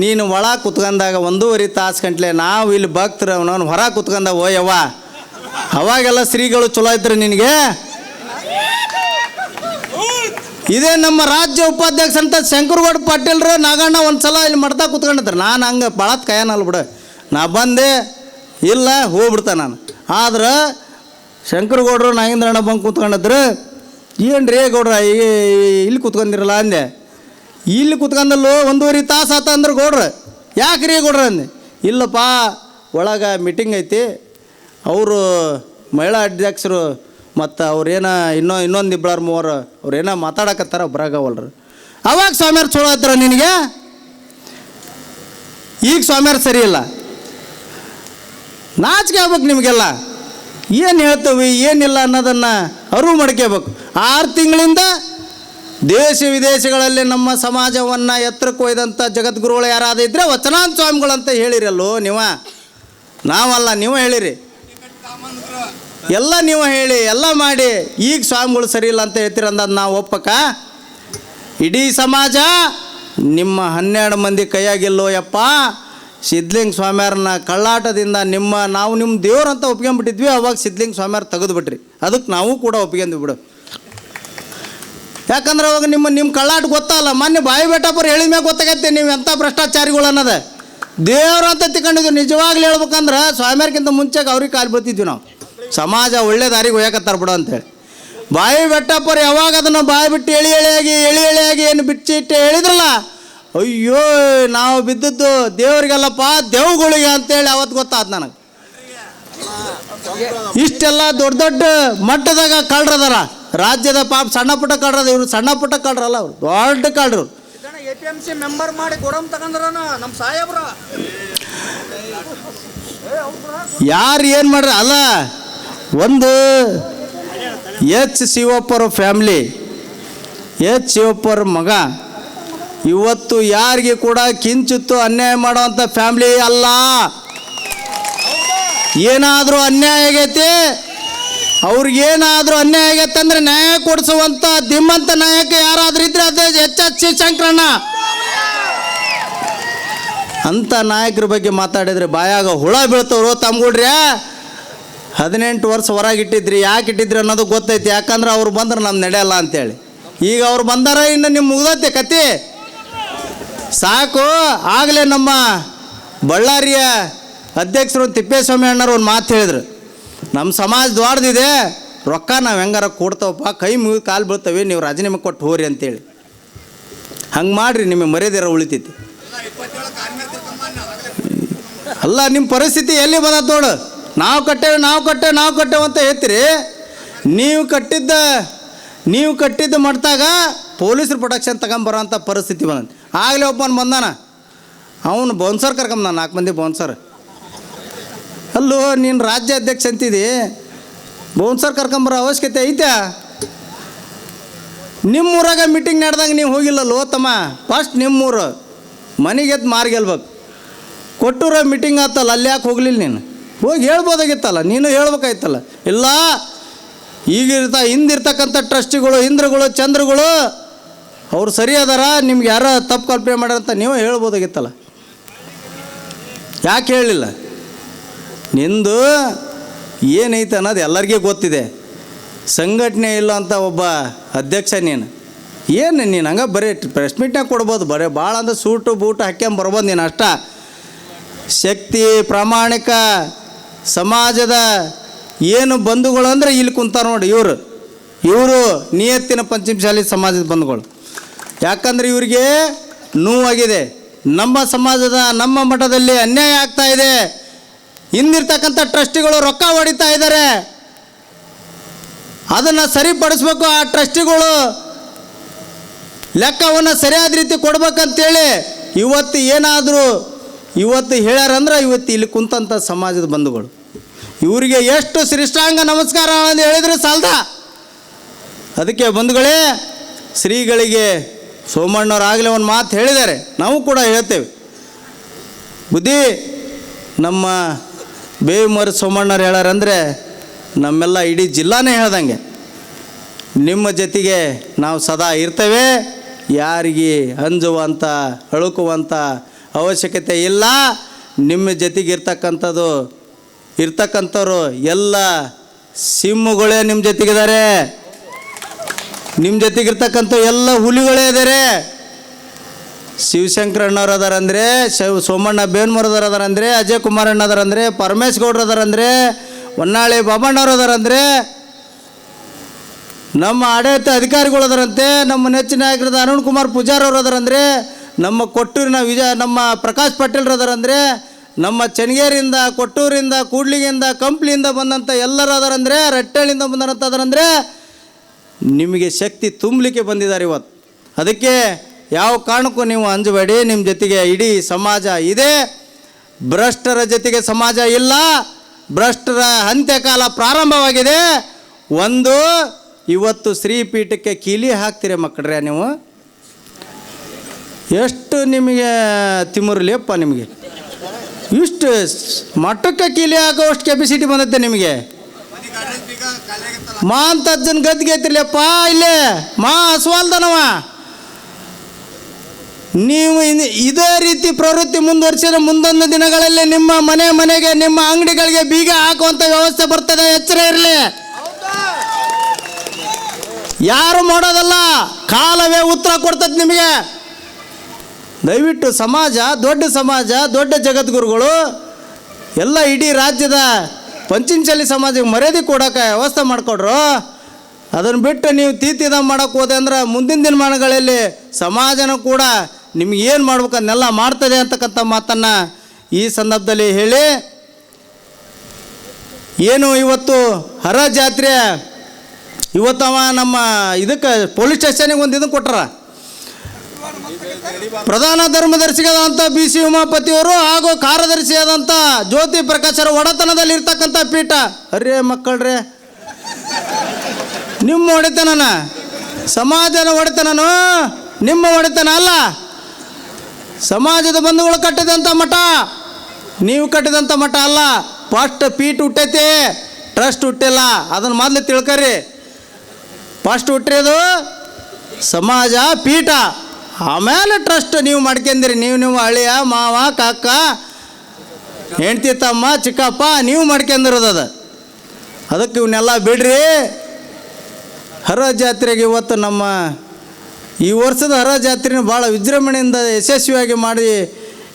ನೀನು ಒಳ ಕುತ್ಕೊಂಡಾಗ 1.5 ತಾಸು ಗಂಟ್ಲೆ ನಾವು ಇಲ್ಲಿ ಭಕ್ತರು ಅವನವನು ಹೊರ ಕುತ್ಕೊಂಡ ಓ ಯವ್ವ, ಅವಾಗೆಲ್ಲ ಶ್ರೀಗಳು ಚಲೋ ಇದ್ರೆ ನಿನಗೆ. ಇದೇ ನಮ್ಮ ರಾಜ್ಯ ಉಪಾಧ್ಯಕ್ಷ ಅಂತ ಶಂಕರಗೌಡ ಪಾಟೀಲ್ರು ನಾಗಣ್ಣ ಒಂದು ಸಲ ಇಲ್ಲಿ ಮಾಡ್ತಾ ಕುತ್ಕೊಂಡಿದ್ರು. ನಾನು ಹಂಗೆ ಭಾಳತ್ ಕೈಯನಲ್ಲ ಬಿಡು, ನಾ ಬಂದೆ ಇಲ್ಲ ಹೋಗ್ಬಿಡ್ತೆ ನಾನು. ಆದ್ರೆ ಶಂಕರಗೌಡರು ನಾಗೇಂದ್ರಣ್ಣ ಬಂದು ಕೂತ್ಕೊಂಡಿದ್ರು. ಏನು ರೀ ಗೌಡ್ರ ಇಲ್ಲಿ ಕೂತ್ಕೊಂಡಿರಲ್ಲ ಅಂದೆ. ಇಲ್ಲಿ ಕೂತ್ಕೊಂಡಲ್ಲೂ 1.5 ತಾಸು ಆತ ಅಂದ್ರೆ ಗೌಡ್ರು. ಯಾಕೆ ರೀ ಗೌಡ್ರ ಅಂದೆ. ಇಲ್ಲಪ್ಪ ಒಳಗೆ ಮೀಟಿಂಗ್ ಐತಿ, ಅವರು ಮಹಿಳಾ ಅಧ್ಯಕ್ಷರು ಮತ್ತು ಅವ್ರೇನೋ ಇನ್ನೊಂದು ಇಬ್ಬರು ಮೂವರು ಅವ್ರೇನೋ ಮಾತಾಡಕತ್ತಾರ, ಬರಾಗವಲ್ರು. ಅವಾಗ ಸ್ವಾಮಿಯವ್ರು ಚಲೋ ಹತ್ರ ನಿನಗೆ, ಈಗ ಸ್ವಾಮಿಯವ್ರು ಸರಿ ಇಲ್ಲ. ನಾಚಿಕೆ ಆಗ್ಬೇಕು ನಿಮಗೆಲ್ಲ. ಏನು ಹೇಳ್ತೀವಿ ಏನಿಲ್ಲ ಅನ್ನೋದನ್ನು ಅರಿವು ಮಾಡ್ಕೋಬೇಕು. 6 ತಿಂಗಳಿಂದ ದೇಶ ವಿದೇಶಗಳಲ್ಲಿ ನಮ್ಮ ಸಮಾಜವನ್ನು ಎತ್ತರಕ್ಕೆ ಒಯ್ದಂಥ ಜಗದ್ಗುರುಗಳು ಯಾರಾದ ಇದ್ದರೆ ವಚನಾಂತ ಸ್ವಾಮಿಗಳಂತ ಹೇಳಿರಲ್ಲೋ ನೀವು. ನಾವಲ್ಲ, ನೀವು ಹೇಳಿರಿ. ಎಲ್ಲ ನೀವು ಹೇಳಿ ಎಲ್ಲ ಮಾಡಿ ಈಗ ಸ್ವಾಮಿಗಳು ಸರಿ ಇಲ್ಲ ಅಂತ ಹೇಳ್ತೀರಂದ ನಾವು ಒಪ್ಪಕ. ಇಡೀ ಸಮಾಜ ನಿಮ್ಮ 12 ಮಂದಿ ಕೈಯಾಗಿಲ್ಲೋ ಯಪ್ಪ. ಸಿದ್ಧಲಿಂಗ ಸ್ವಾಮಿಯವ್ರನ್ನ ಕಳ್ಳಾಟದಿಂದ ನಾವು ನಿಮ್ಮ ದೇವ್ರು ಅಂತ ಒಪ್ಕೊಂಡ್ಬಿಟ್ಟಿದ್ವಿ. ಅವಾಗ ಸಿದ್ಧಲಿಂಗ ಸ್ವಾಮಿಯವ್ರು ತೆಗೆದುಬಿಟ್ರಿ. ಅದಕ್ಕೆ ನಾವು ಕೂಡ ಒಪ್ಕೊಂಡ್ವಿ ಬಿಡು. ಯಾಕಂದ್ರೆ ಅವಾಗ ನಿಮ್ಮ ಕಳ್ಳಾಟ ಗೊತ್ತಲ್ಲ. ಮೊನ್ನೆ ಬಾಯಿ ಬೆಟ್ಟಪ್ಪರು ಹೇಳಿದ ಮ್ಯಾಗ ಗೊತ್ತಾಗತ್ತೆ ನೀವು ಎಂಥ ಭ್ರಷ್ಟಾಚಾರಿಗಳು ಅನ್ನೋದು. ದೇವ್ರು ಅಂತ ತಿಳ್ಕೊಂಡಿದ್ವಿ. ನಿಜವಾಗ್ಲೂ ಹೇಳ್ಬೇಕಂದ್ರೆ ಸ್ವಾಮಿಯವ್ರಿಗಿಂತ ಮುಂಚೆಗೆ ಅವ್ರಿಗೆ ಕಾಲು ಬೀಳ್ತಿದ್ವಿ ನಾವು. ಸಮಾಜ ಒಳ್ಳೆ ದಾರಿಗೆ ಹೋಗಕತ್ತಾರ ಬಿಡು ಅಂತೇಳಿ. ಬಾಯಿ ಬೆಟ್ಟಪ್ಪರು ಯಾವಾಗ ಅದನ್ನು ಬಾಯಿ ಬಿಟ್ಟು ಎಳಿ ಎಳೆಯಾಗಿ ಏನು ಬಿಚ್ಚಿಟ್ಟು ಹೇಳಿದ್ರಲ್ಲ, ಅಯ್ಯೋ ನಾವು ಬಿದ್ದದ್ದು ದೇವ್ರಿಗೆಲ್ಲಪ್ಪ ದೇವುಗಳಿಗೆ ಅಂತೇಳಿ ಅವತ್ತು ಗೊತ್ತಾಯ್ತು ನನಗೆ. ಇಷ್ಟೆಲ್ಲ ದೊಡ್ಡ ಮಟ್ಟದಾಗ ಕಳ್ರದಾರ ರಾಜ್ಯದ. ಪಾಪ ಸಣ್ಣ ಪುಟ್ಟ ಕಳ್ರದ, ಇವರು ಸಣ್ಣ ಪುಟ್ಟ ಕಳ್ರಲ್ಲ, ಅವರು ದೊಡ್ಡ ಕಳ್ರು. APMC ಮೆಂಬರ್ ಮಾಡಿ ಕೊಡಮ್ ತಗೊಂಡ್ರ ನಮ್ಮ ಸಾಹೇಬ್ರ ಯಾರು ಏನು ಮಾಡ್ರ ಅಲ್ಲ. ಒಂದು ಎಚ್ ಶಿವಪ್ಪರ ಫ್ಯಾಮ್ಲಿ, ಎಚ್ ಶಿವಪ್ಪರ ಮಗ ಇವತ್ತು ಯಾರಿಗೆ ಕೂಡ ಕಿಂಚಿತ್ತು ಅನ್ಯಾಯ ಮಾಡೋವಂಥ ಫ್ಯಾಮ್ಲಿ ಅಲ್ಲ. ಏನಾದರೂ ಅನ್ಯಾಯ ಆಗೈತಿ, ಅವ್ರಿಗೇನಾದರೂ ಅನ್ಯಾಯ ಆಗೈತೆ ಅಂದರೆ ನ್ಯಾಯ ಕೊಡಿಸುವಂಥ ಧೀಮಂತ ನಾಯಕ ಯಾರಾದ್ರೂ ಇದ್ರೆ ಅದೇ ಎಚ್ ಶಿವಶಂಕರಣ್ಣ. ಅಂಥ ನಾಯಕರ ಬಗ್ಗೆ ಮಾತಾಡಿದರೆ ಬಾಯಾಗ ಹುಳ ಬೀಳ್ತವ್ರು. ತಮ್ಗೂಡ್ರಿ 18 ವರ್ಷ ಹೊರಗಿಟ್ಟಿದ್ರಿ, ಯಾಕೆ ಇಟ್ಟಿದ್ರಿ ಅನ್ನೋದು ಗೊತ್ತೈತಿ. ಯಾಕಂದ್ರೆ ಅವ್ರು ಬಂದ್ರೆ ನಮ್ಮ ನಡೆಯಲ್ಲ ಅಂತೇಳಿ. ಈಗ ಅವ್ರು ಬಂದಾರ, ಇನ್ನು ನಿಮ್ಮ ಮುಗ್ದೈತೆ ಕತೆ ಸಾಕು. ಆಗಲೇ ನಮ್ಮ ಬಳ್ಳಾರಿಯ ಅಧ್ಯಕ್ಷರು ತಿಪ್ಪೇಸ್ವಾಮಿ ಅಣ್ಣರು ಒಂದು ಮಾತು ಹೇಳಿದ್ರು, ನಮ್ಮ ಸಮಾಜ ದೊಡ್ಡದಿದೆ, ರೊಕ್ಕ ನಾವು ಹೆಂಗಾರ ಕೊಡ್ತಾವಪ್ಪ, ಕೈ ಮುಗಿದು ಕಾಲು ಬೀಳ್ತವೆ, ನೀವು ರಾಜೀನಾಮೆ ಕೊಟ್ಟು ಹೋರಿ ಅಂತೇಳಿ. ಹಂಗೆ ಮಾಡಿರಿ, ನಿಮಗೆ ಮರ್ಯಾದಿರ ಉಳಿತೈತಿ. ಅಲ್ಲ, ನಿಮ್ಮ ಪರಿಸ್ಥಿತಿ ಎಲ್ಲಿ ಬಂದ ನೋಡು. ನಾವು ಕಟ್ಟೇವೆ ಅಂತ ಹೇಳ್ತೀರಿ. ನೀವು ಕಟ್ಟಿದ್ದ ಮಟ್ಟಾಗ ಪೊಲೀಸ್ರು ಪ್ರೊಟೆಕ್ಷನ್ ತಗೊಂಬರೋಂಥ ಪರಿಸ್ಥಿತಿ ಬಂದ. ಆಗಲೇ ಒಬ್ಬನು ಬಂದಾನ, ಅವನು ಬೌನ್ಸರ್ ಕರ್ಕೊಂಬಂದ, 4 ಮಂದಿ ಬೌನ್ಸರ್. ಅಲ್ಲೂ ನೀನು ರಾಜ್ಯ ಅಧ್ಯಕ್ಷ ಅಂತಿದ್ದಿ, ಬೌನ್ಸರ್ ಕರ್ಕೊಂಬರೋ ಅವಶ್ಯಕತೆ ಐತೆ? ನಿಮ್ಮೂರಾಗ ಮೀಟಿಂಗ್ ನಡೆದಾಗ ನೀವು ಹೋಗಿಲ್ಲಲ್ಲೋ ತಮ್ಮ. ಫಸ್ಟ್ ನಿಮ್ಮೂರು ಮನೆಗೆ ಎದ್ದು ಮಾರ್ಗೆಲ್ಬೇಕು. ಕೊಟ್ಟೂರ ಮೀಟಿಂಗ್ ಆತಲ್ಲ, ಅಲ್ಲಿ ಯಾಕೆ ಹೋಗಲಿಲ್ಲ ನೀನು? ಹೋಗಿ ಹೇಳ್ಬೋದಾಗಿತ್ತಲ್ಲ, ನೀನು ಹೇಳ್ಬೇಕಾಯ್ತಲ್ಲ. ಇಲ್ಲ, ಹಿಂದಿರ್ತಕ್ಕಂಥ ಟ್ರಸ್ಟಿಗಳು, ಇಂದ್ರಗಳು, ಚಂದ್ರಗಳು ಅವ್ರು ಸರಿ ಅದಾರ, ನಿಮ್ಗೆ ಯಾರೋ ತಪ್ಪು ಕಲ್ಪನೆ ಮಾಡ್ಯಾರಂತ ನೀವು ಹೇಳ್ಬೋದಾಗಿತ್ತಲ್ಲ. ಯಾಕೆ ಹೇಳಲಿಲ್ಲ? ನಿಂದು ಏನೈತೆ ಅನ್ನೋದು ಎಲ್ಲರಿಗೂ ಗೊತ್ತಿದೆ. ಸಂಘಟನೆ ಇಲ್ಲ ಅಂತ ಒಬ್ಬ ಅಧ್ಯಕ್ಷ ನೀನು. ನೀನು ಹಂಗೆ ಬರೀ ಪ್ರೆಸ್ ಮೀಟ್ನಾಗ ಕೊಡ್ಬೋದು, ಭಾಳ ಅಂದ್ರೆ ಸೂಟು ಬೂಟು ಹಾಕ್ಯಂಬರ್ಬೋದು ನೀನು ಅಷ್ಟ. ಶಕ್ತಿ, ಪ್ರಾಮಾಣಿಕ ಸಮಾಜದ ಏನು ಬಂಧುಗಳು ಅಂದರೆ ಇಲ್ಲಿ ಕುಂತಾರ ನೋಡಿ, ಇವರು ನಿಯತ್ತಿನ ಪಂಚಮಶಾಲಿ ಸಮಾಜದ ಬಂಧುಗಳು. ಯಾಕಂದ್ರೆ ಇವರಿಗೆ ನೋವಾಗಿದೆ. ನಮ್ಮ ಸಮಾಜದ, ನಮ್ಮ ಮಠದಲ್ಲಿ ಅನ್ಯಾಯ ಆಗ್ತಾ ಇದೆ. ಹಿಂದಿರ್ತಕ್ಕಂಥ ಟ್ರಸ್ಟಿಗಳು ರೊಕ್ಕ ಹೊಡಿತಾ ಇದ್ದಾರೆ, ಅದನ್ನು ಸರಿಪಡಿಸ್ಬೇಕು. ಆ ಟ್ರಸ್ಟಿಗಳು ಲೆಕ್ಕವನ್ನು ಸರಿಯಾದ ರೀತಿ ಕೊಡ್ಬೇಕಂತೇಳಿ ಇವತ್ತು ಹೇಳ್ಯಾರಂದ್ರೆ ಇವತ್ತು ಇಲ್ಲಿ ಕುಂತಂಥ ಸಮಾಜದ ಬಂಧುಗಳು ಇವರಿಗೆ ಎಷ್ಟು ಶ್ರೇಷ್ಠಾಂಗ ನಮಸ್ಕಾರ ಅಂತ ಹೇಳಿದರೆ ಸಾಲದ. ಅದಕ್ಕೆ ಬಂಧುಗಳೇ, ಶ್ರೀಗಳಿಗೆ ಸೋಮಣ್ಣವ್ರು ಆಗಲೇ ಒಂದು ಮಾತು ಹೇಳಿದ್ದಾರೆ, ನಾವು ಕೂಡ ಹೇಳ್ತೇವೆ. ಬುದ್ಧಿ ನಮ್ಮ ಬೇವಿಮರ ಸೋಮಣ್ಣವ್ರು ಹೇಳ್ಯಾರಂದರೆ ನಮ್ಮೆಲ್ಲ ಇಡೀ ಜಿಲ್ಲಾನೇ ಹೇಳ್ದಂಗೆ, ನಿಮ್ಮ ಜೊತೆಗೆ ನಾವು ಸದಾ ಇರ್ತೇವೆ. ಯಾರಿಗೆ ಅಂಜುವಂಥ ಅಳುಕುವಂಥ ಅವಶ್ಯಕತೆ ಇಲ್ಲ. ನಿಮ್ಮ ಜೊತೆಗೆ ಇರ್ತಕ್ಕಂಥವ್ರು ಎಲ್ಲ ಸಿಂಹಗಳೇ ನಿಮ್ಮ ಜೊತೆಗಿದ್ದಾರೆ. ನಿಮ್ಮ ಜೊತೆಗಿರ್ತಕ್ಕಂಥ ಎಲ್ಲ ಹುಲಿಗಳೇ ಇದ್ದಾರೆ. ಶಿವಶಂಕರಣ್ಣವ್ರು ಅದಾರಂದರೆ, ಸೋಮಣ್ಣ ಬೇನ್ಮರದವ್ರು ಅದಾರಂದರೆ, ಅಜಯ್ ಕುಮಾರ್ ಅಣ್ಣ ಅದಾರಂದರೆ, ಪರಮೇಶ್ ಗೌಡ್ರು ಅದಾರಂದರೆ, ಹೊನ್ನಾಳಿ ಬಾಬಣ್ಣವ್ರು ಅದಾರಂದರೆ, ನಮ್ಮ ಆಡಳಿತ ಅಧಿಕಾರಿಗಳು ಅದರಂತೆ, ನಮ್ಮ ನೆಚ್ಚಿನ ನಾಯಕರಾದ ಅರುಣ್ ಕುಮಾರ್ ಪೂಜಾರ್ ಅವರು ಅದರಂದರೆ, ನಮ್ಮ ಕೊಟ್ಟೂರಿನ ನಮ್ಮ ಪ್ರಕಾಶ್ ಪಾಟೀಲ್ರು ಅದರಂದರೆ, ನಮ್ಮ ಚನ್ನಗೇರಿಯಿಂದ, ಕೊಟ್ಟೂರಿಂದ, ಕೂಡ್ಲಿಗಿಂದ, ಕಂಪ್ಲಿಯಿಂದ ಬಂದಂಥ ಎಲ್ಲರೂ ಅದರಂದರೆ, ರಟ್ಟಳ್ಳಿಯಿಂದ ಬಂದಂಥ ಅದರಂದರೆ, ನಿಮಗೆ ಶಕ್ತಿ ತುಂಬಲಿಕ್ಕೆ ಬಂದಿದ್ದಾರೆ ಇವತ್ತು. ಅದಕ್ಕೆ ಯಾವ ಕಾರಣಕ್ಕೂ ನೀವು ಅಂಜಬೇಡಿ. ನಿಮ್ಮ ಜೊತೆಗೆ ಇಡೀ ಸಮಾಜ ಇದೆ. ಭ್ರಷ್ಟರ ಜೊತೆಗೆ ಸಮಾಜ ಇಲ್ಲ. ಭ್ರಷ್ಟರ ಅಂತ್ಯಕಾಲ ಪ್ರಾರಂಭವಾಗಿದೆ. ಇವತ್ತು ಶ್ರೀಪೀಠಕ್ಕೆ ಕೀಲಿ ಹಾಕ್ತೀರಿ ಮಕ್ಕಳ್ರೆ. ನೀವು ಎಷ್ಟು ನಿಮಗೆ ತಿಮ್ಮರ್ಲಿಯಪ್ಪ, ನಿಮಗೆ ಇಷ್ಟು ಮಠಕ್ಕೆ ಕೀಲಿ ಹಾಕೋಷ್ಟು ಕೆಪಾಸಿಟಿ ಬಂದತ್ತೆ ನಿಮಗೆ. ಮಾ ಅಂತ ಅಜ್ಜನ ಗದ್ಗೆ ಐತಿರ್ಲಿಯಪ್ಪ ಇಲ್ಲೇ ಮಾ ಹಸುವಾಲ್ದನವ. ನೀವು ಇದೇ ರೀತಿ ಪ್ರವೃತ್ತಿ ಮುಂದುವರಿಸಿದ್ರೆ ಮುಂದೊಂದು ದಿನಗಳಲ್ಲಿ ನಿಮ್ಮ ಮನೆಗೆ, ನಿಮ್ಮ ಅಂಗಡಿಗಳಿಗೆ ಬೀಗ ಹಾಕುವಂಥ ವ್ಯವಸ್ಥೆ ಬರ್ತದೆ. ಎಚ್ಚರ ಇರಲಿ. ಯಾರು ಮಾಡೋದಲ್ಲ, ಕಾಲವೇ ಉತ್ತರ ಕೊಡ್ತದೆ ನಿಮಗೆ. ದಯವಿಟ್ಟು ಸಮಾಜ, ದೊಡ್ಡ ಜಗದ್ಗುರುಗಳು ಎಲ್ಲ ಇಡೀ ರಾಜ್ಯದ ಪಂಚಮಶಾಲಿ ಸಮಾಜಕ್ಕೆ ಮರ್ಯಾದೆ ಕೊಡೋಕೆ ವ್ಯವಸ್ಥೆ ಮಾಡಿಕೊಡ್ರು. ಅದನ್ನು ಬಿಟ್ಟು ನೀವು ತೀತಿದ ಮಾಡೋಕ್ಕೆ ಹೋದೆ ಅಂದ್ರೆ ಮುಂದಿನ ದಿನಮಾನಗಳಲ್ಲಿ ಸಮಾಜನೂ ಕೂಡ ನಿಮ್ಗೆ ಏನು ಮಾಡ್ಬೇಕು ಅದನ್ನೆಲ್ಲ ಮಾಡ್ತದೆ ಅಂತಕ್ಕಂಥ ಮಾತನ್ನು ಈ ಸಂದರ್ಭದಲ್ಲಿ ಹೇಳಿ, ಏನು ಇವತ್ತು ಹರ ಜಾತ್ರೆ ಇವತ್ತವ ನಮ್ಮ ಇದಕ್ಕೆ ಪೊಲೀಸ್ ಸ್ಟೇಷನಿಗೆ ಒಂದು ಇದನ್ನು ಕೊಟ್ಟರ. ಪ್ರಧಾನ ಧರ್ಮದರ್ಶಿಯಾದಂಥ BC ಉಮಾಪತಿಯವರು ಹಾಗೂ ಕಾರ್ಯದರ್ಶಿಯಾದಂಥ ಜ್ಯೋತಿ ಪ್ರಕಾಶರ ಒಡೆತನದಲ್ಲಿ ಇರ್ತಕ್ಕಂಥ ಪೀಠ. ಅರೇ ಮಕ್ಕಳ್ರೆ, ನಿಮ್ಮ ಒಡೆತನ, ಸಮಾಜದ ಒಡೆತನನು ನಿಮ್ಮ ಒಡೆತನ ಅಲ್ಲ. ಸಮಾಜದ ಬಂಧುಗಳು ಕಟ್ಟಿದಂಥ ಮಠ, ನೀವು ಕಟ್ಟಿದಂಥ ಮಠ ಅಲ್ಲ. ಫಸ್ಟ್ ಪೀಠ ಹುಟ್ಟೈತಿ, ಟ್ರಸ್ಟ್ ಹುಟ್ಟಿಲ್ಲ. ಅದನ್ನು ಮೊದಲು ತಿಳ್ಕರಿ. ಫಸ್ಟ್ ಹುಟ್ಟಿರೋದು ಸಮಾಜ ಪೀಠ, ಆಮೇಲೆ ಟ್ರಸ್ಟ್ ನೀವು ಮಾಡ್ಕೊಂಡಿರಿ. ನೀವು ಅಳಿಯ ಮಾವ ಕಾಕ ಹೆಂಡ್ತಿ ತಮ್ಮ ಚಿಕ್ಕಪ್ಪ ನೀವು ಮಾಡ್ಕೊಂಡಿರೋದು ಅದು. ಅದಕ್ಕೆ ಇವನ್ನೆಲ್ಲ ಬಿಡ್ರಿ. ಹರ ಜಾತ್ರೆಗೆ ಇವತ್ತು ನಮ್ಮ ಈ ವರ್ಷದ ಹರ ಜಾತ್ರೆನ ಭಾಳ ವಿಜೃಂಭಣೆಯಿಂದ ಯಶಸ್ವಿಯಾಗಿ ಮಾಡಿ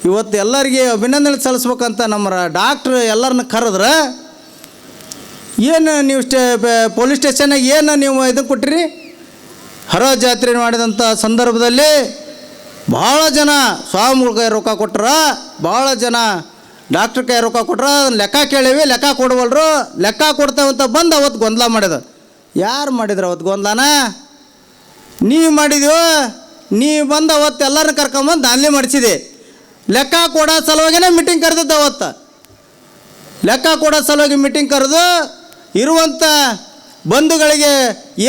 ಇವತ್ತು ಎಲ್ಲರಿಗೆ ಅಭಿನಂದನೆ ಸಲ್ಲಿಸ್ಬೇಕಂತ ನಮ್ಮ ಡಾಕ್ಟ್ರು ಎಲ್ಲರನ್ನ ಕರೆದ್ರೆ ಏನು ನೀವು ಪೊಲೀಸ್ ಸ್ಟೇಷನ್ನಾಗ ಏನು ನೀವು ಇದನ್ನು ಕೊಟ್ಟಿರಿ? ಹರ ಜಾತ್ರೆ ಮಾಡಿದಂಥ ಸಂದರ್ಭದಲ್ಲಿ ಭಾಳ ಜನ ಸ್ವಾಮಿಗಳ ಕೈ ರೊಕ್ಕ ಕೊಟ್ರ, ಭಾಳ ಜನ ಡಾಕ್ಟ್ರ್ ಕೈ ರೊಕ್ಕ ಕೊಟ್ರ. ಲೆಕ್ಕ ಕೇಳೀವಿ, ಲೆಕ್ಕ ಕೊಡವಲ್ರು. ಲೆಕ್ಕ ಕೊಡ್ತೇವಂತ ಬಂದು ಅವತ್ತು ಗೊಂದಲ ಮಾಡಿದ. ಯಾರು ಮಾಡಿದ್ರು ಅವತ್ತು ಗೊಂದಲನ? ನೀವು ಮಾಡಿದ್ಯೋ. ನೀ ಬಂದು ಅವತ್ತು ಎಲ್ಲರನ್ನ ಕರ್ಕೊಂಬಂದು ದಾನ್ಲಿ ಮಾಡಿಸಿದೆ. ಲೆಕ್ಕ ಕೊಡೋ ಸಲುವಾಗಿನೇ ಮೀಟಿಂಗ್ ಕರೆದಿದ್ದ. ಅವತ್ತು ಲೆಕ್ಕ ಕೊಡೋ ಸಲುವಾಗಿ ಮೀಟಿಂಗ್ ಕರೆದು ಇರುವಂಥ ಬಂಧುಗಳಿಗೆ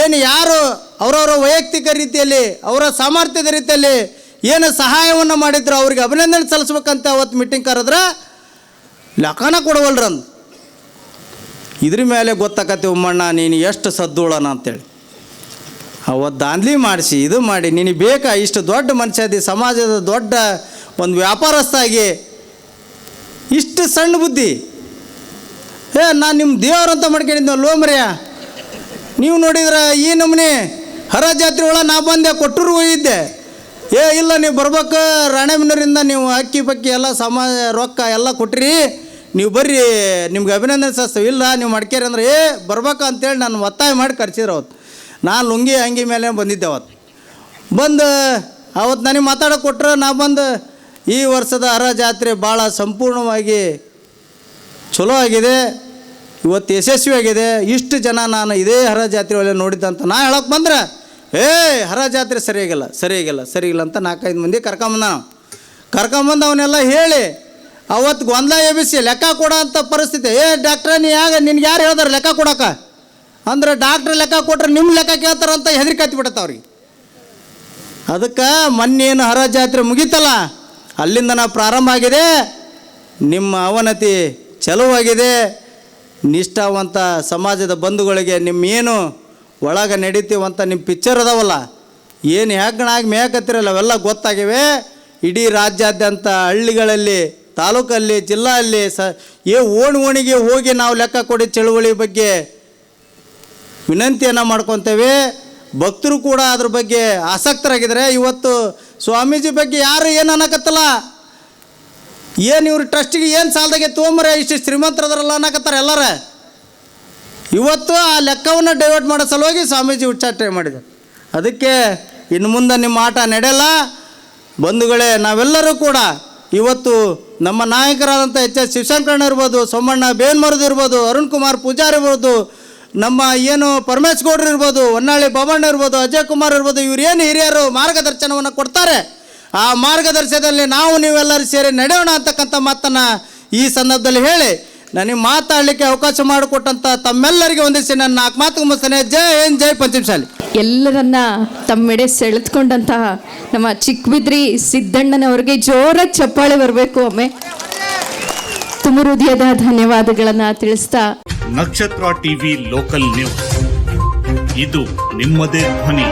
ಏನು ಯಾರು ಅವರವರ ವೈಯಕ್ತಿಕ ರೀತಿಯಲ್ಲಿ ಅವರ ಸಾಮರ್ಥ್ಯದ ರೀತಿಯಲ್ಲಿ ಏನು ಸಹಾಯವನ್ನು ಮಾಡಿದ್ರು ಅವ್ರಿಗೆ ಅಭಿನಂದನೆ ಸಲ್ಲಿಸ್ಬೇಕಂತ ಅವತ್ತು ಮೀಟಿಂಗ್ ಕರೆದ್ರೆ ಲೆಕ್ಕನ ಕೊಡವಲ್ರಂದು. ಇದ್ರ ಮೇಲೆ ಗೊತ್ತಾಕತಿ ಉಮ್ಮಣ್ಣ ನೀನು ಎಷ್ಟು ಸದ್ದೋಳನ ಅಂತೇಳಿ. ಅವತ್ತು ದಾಂದ್ಲಿ ಮಾಡಿಸಿ ಇದು ಮಾಡಿ ನಿನಗೆ ಬೇಕಾ? ಇಷ್ಟು ದೊಡ್ಡ ಮನುಷ್ಯದಿ, ಸಮಾಜದ ದೊಡ್ಡ ಒಂದು ವ್ಯಾಪಾರಸ್ಥ ಆಗಿ ಇಷ್ಟು ಸಣ್ಣ ಬುದ್ಧಿ. ನಾನು ನಿಮ್ಮ ದೇವ್ರಂತ ಮಾಡ್ಕೊಂಡಿದ್ದೆ ಲೋಮರ್ಯ. ನೀವು ನೋಡಿದ್ರೆ ಈ ನಮ್ಮನೆ ಹರ ಜಾತ್ರೆ ಒಳಗೆ ನಾ ಬಂದೆ, ಕೊಟ್ಟರು ಹೋಗಿದ್ದೆ. ಇಲ್ಲ ನೀವು ಬರ್ಬೇಕು, ರಾಣೆಬೆನ್ನೂರಿಂದ ನೀವು ಅಕ್ಕಿ ಪಕ್ಕಿ ಎಲ್ಲ ರೊಕ್ಕ ಎಲ್ಲ ಕೊಟ್ರಿ, ನೀವು ಬರ್ರಿ ನಿಮ್ಗೆ ಅಭಿನಂದನೆ ಸಲ್ಲಿಸ್ತೇವೆ. ಇಲ್ಲ ನೀವು ಮಡಿಕೇರಿ ಅಂದ್ರೆ ಬರ್ಬೇಕು ಅಂತೇಳಿ ನಾನು ಒತ್ತಾಯ ಮಾಡಿ ಕರ್ಸಿದ್ರು. ಅವತ್ತು ನಾನು ಲುಂಗಿ ಅಂಗಿ ಮೇಲೆ ಬಂದಿದ್ದೆ. ಅವತ್ತು ಬಂದು ಅವತ್ತು ನನಗೆ ಮಾತಾಡೋಕೆ ಕೊಟ್ಟರು. ನಾ ಬಂದು ಈ ವರ್ಷದ ಹರ ಜಾತ್ರೆ ಭಾಳ ಸಂಪೂರ್ಣವಾಗಿ ಚಲೋ ಆಗಿದೆ, ಇವತ್ತು ಯಶಸ್ವಿಯಾಗಿದೆ. ಇಷ್ಟು ಜನ ನಾನು ಇದೇ ಹರ ಜಾತ್ರೆ ಒಳ್ಳೆ ನೋಡಿದ್ದಂತ ನಾ ಹೇಳೋಕೆ ಬಂದ್ರೆ ಹರ ಜಾತ್ರೆ ಸರಿಯಾಗಿಲ್ಲ ಅಂತ 4-5 ಮಂದಿ ಕರ್ಕೊಂಬಂದು ಅವನ್ನೆಲ್ಲ ಹೇಳಿ ಅವತ್ತು ಗೊಂದಲ ಎಬ್ಬಿಸಿ ಲೆಕ್ಕ ಕೊಡೋ ಅಂಥ ಪರಿಸ್ಥಿತಿ. ಡಾಕ್ಟ್ರ ನಿನ್ಗೆ ಯಾರು ಹೇಳ್ದಾರೆ ಲೆಕ್ಕ ಕೊಡೋಕೆ ಅಂದ್ರೆ ಡಾಕ್ಟ್ರ್ ಲೆಕ್ಕ ಕೊಟ್ರೆ ನಿಮ್ಮ ಲೆಕ್ಕ ಕೇಳ್ತಾರಂತ ಹೆದರಿಕೆ ಹತ್ತಿಬಿಡತ್ತೆ ಅವ್ರಿಗೆ. ಅದಕ್ಕೆ ಮೊನ್ನೇನು ಹರ ಜಾತ್ರೆ ಮುಗೀತಲ್ಲ, ಅಲ್ಲಿಂದ ನಾವು ಪ್ರಾರಂಭ ಆಗಿದೆ. ನಿಮ್ಮ ಅವನತಿ ಚಲುವಾಗಿದೆ. ನಿಷ್ಠಾವಂತ ಸಮಾಜದ ಬಂಧುಗಳಿಗೆ ನಿಮ್ಮೇನು ಒಳಗೆ ನಡೀತೀವಂತ ನಿಮ್ಮ ಪಿಕ್ಚರ್ ಅದಾವಲ್ಲ, ಏನು ಹೆಗ್ಗಣಾಗಿ ಮೇಕತ್ತಿರಲ್ಲ ಅವೆಲ್ಲ ಗೊತ್ತಾಗಿವೆ. ಇಡೀ ರಾಜ್ಯಾದ್ಯಂತ ಹಳ್ಳಿಗಳಲ್ಲಿ, ತಾಲೂಕಲ್ಲಿ, ಜಿಲ್ಲೆಯಲ್ಲಿ ಓಣಿಗೆ ಹೋಗಿ ನಾವು ಲೆಕ್ಕ ಕೊಡಿ ಚಳುವಳಿ ಬಗ್ಗೆ ವಿನಂತಿಯನ್ನು ಮಾಡ್ಕೊತೇವೆ. ಭಕ್ತರು ಕೂಡ ಅದ್ರ ಬಗ್ಗೆ ಆಸಕ್ತರಾಗಿದ್ದಾರೆ. ಇವತ್ತು ಸ್ವಾಮೀಜಿ ಬಗ್ಗೆ ಯಾರು ಏನು ಅನ್ನಕತ್ತಲ್ಲ, ಏನು ಇವ್ರ ಟ್ರಸ್ಟಿಗೆ ಏನು ಸಾಲದಾಗೆ ತೊಗೊಂಬರ ಇಷ್ಟು ಶ್ರೀಮಂತರದ್ರಲ್ಲ ಅನ್ನಕತ್ತಾರೆ ಎಲ್ಲರ. ಇವತ್ತು ಆ ಲೆಕ್ಕವನ್ನು ಡೈವರ್ಟ್ ಮಾಡೋ ಸಲುವಾಗಿ ಸ್ವಾಮೀಜಿ ಉಚ್ಚಾಟನೆ ಮಾಡಿದ್ದಾರೆ. ಅದಕ್ಕೆ ಇನ್ನು ಮುಂದೆ ನಿಮ್ಮ ಆಟ ನಡೆಯಲ್ಲ ಬಂಧುಗಳೇ. ನಾವೆಲ್ಲರೂ ಕೂಡ ಇವತ್ತು ನಮ್ಮ ನಾಯಕರಾದಂಥ ಎಚ್.ಎಸ್. ಶಿವಶಂಕರಣ್ಣ ಇರ್ಬೋದು, ಸೋಮಣ್ಣ ಬೇನ್ಮರುದು ಇರ್ಬೋದು, ಅರುಣ್ ಕುಮಾರ್ ಪೂಜಾರಿ ಇರ್ಬೋದು, ನಮ್ಮ ಏನು ಪರಮೇಶ್ ಗೌಡ್ರು ಇರ್ಬೋದು, ಹೊನ್ನಾಳಿ ಬಾಬಣ್ಣ ಇರ್ಬೋದು, ಅಜಯ್ ಕುಮಾರ್ ಇರ್ಬೋದು, ಇವ್ರು ಏನು ಹಿರಿಯರು ಮಾರ್ಗದರ್ಶನವನ್ನು ಕೊಡ್ತಾರೆ. ಆ ಮಾರ್ಗದರ್ಶನದಲ್ಲಿ ನಾವು ನೀವೆಲ್ಲರೂ ಸೇರಿ ನಡೆಯೋಣ ಅಂತಕ್ಕಂಥ ಮಾತನ್ನು ಈ ಸಂದರ್ಭದಲ್ಲಿ ಹೇಳಿ ನನಗೆ ಮಾತಾಡಲಿಕ್ಕೆ ಅವಕಾಶ ಮಾಡಿಕೊಟ್ಟಂಥ ತಮ್ಮೆಲ್ಲರಿಗೆ ಒಂದಿಸಿ ನನ್ನ 4 ಮಾತು ಮುಗಿಸ್ತೇನೆ. ಜೈ ಹಿಂದ್, ಜೈ ಪಂಚಮಸಾಲಿ. ಎಲ್ಲರನ್ನ ತಮ್ಮೆಡೆ ಸೆಳೆದುಕೊಂಡಂತಹ ನಮ್ಮ ಚಿಕ್ಕಬಿದ್ರಿ ಸಿದ್ದಣ್ಣನವರಿಗೆ ಜೋರ ಚಪ್ಪಾಳೆ ಬರಬೇಕು. ಒಮ್ಮೆ ತುಂಬ ಹೃದಯದ ಧನ್ಯವಾದಗಳನ್ನು ತಿಳಿಸ್ತಾ ನಕ್ಷತ್ರ ಟಿವಿ ಲೋಕಲ್ ನ್ಯೂಸ್, ಇದು ನಿಮ್ಮದೇ ಧ್ವನಿ.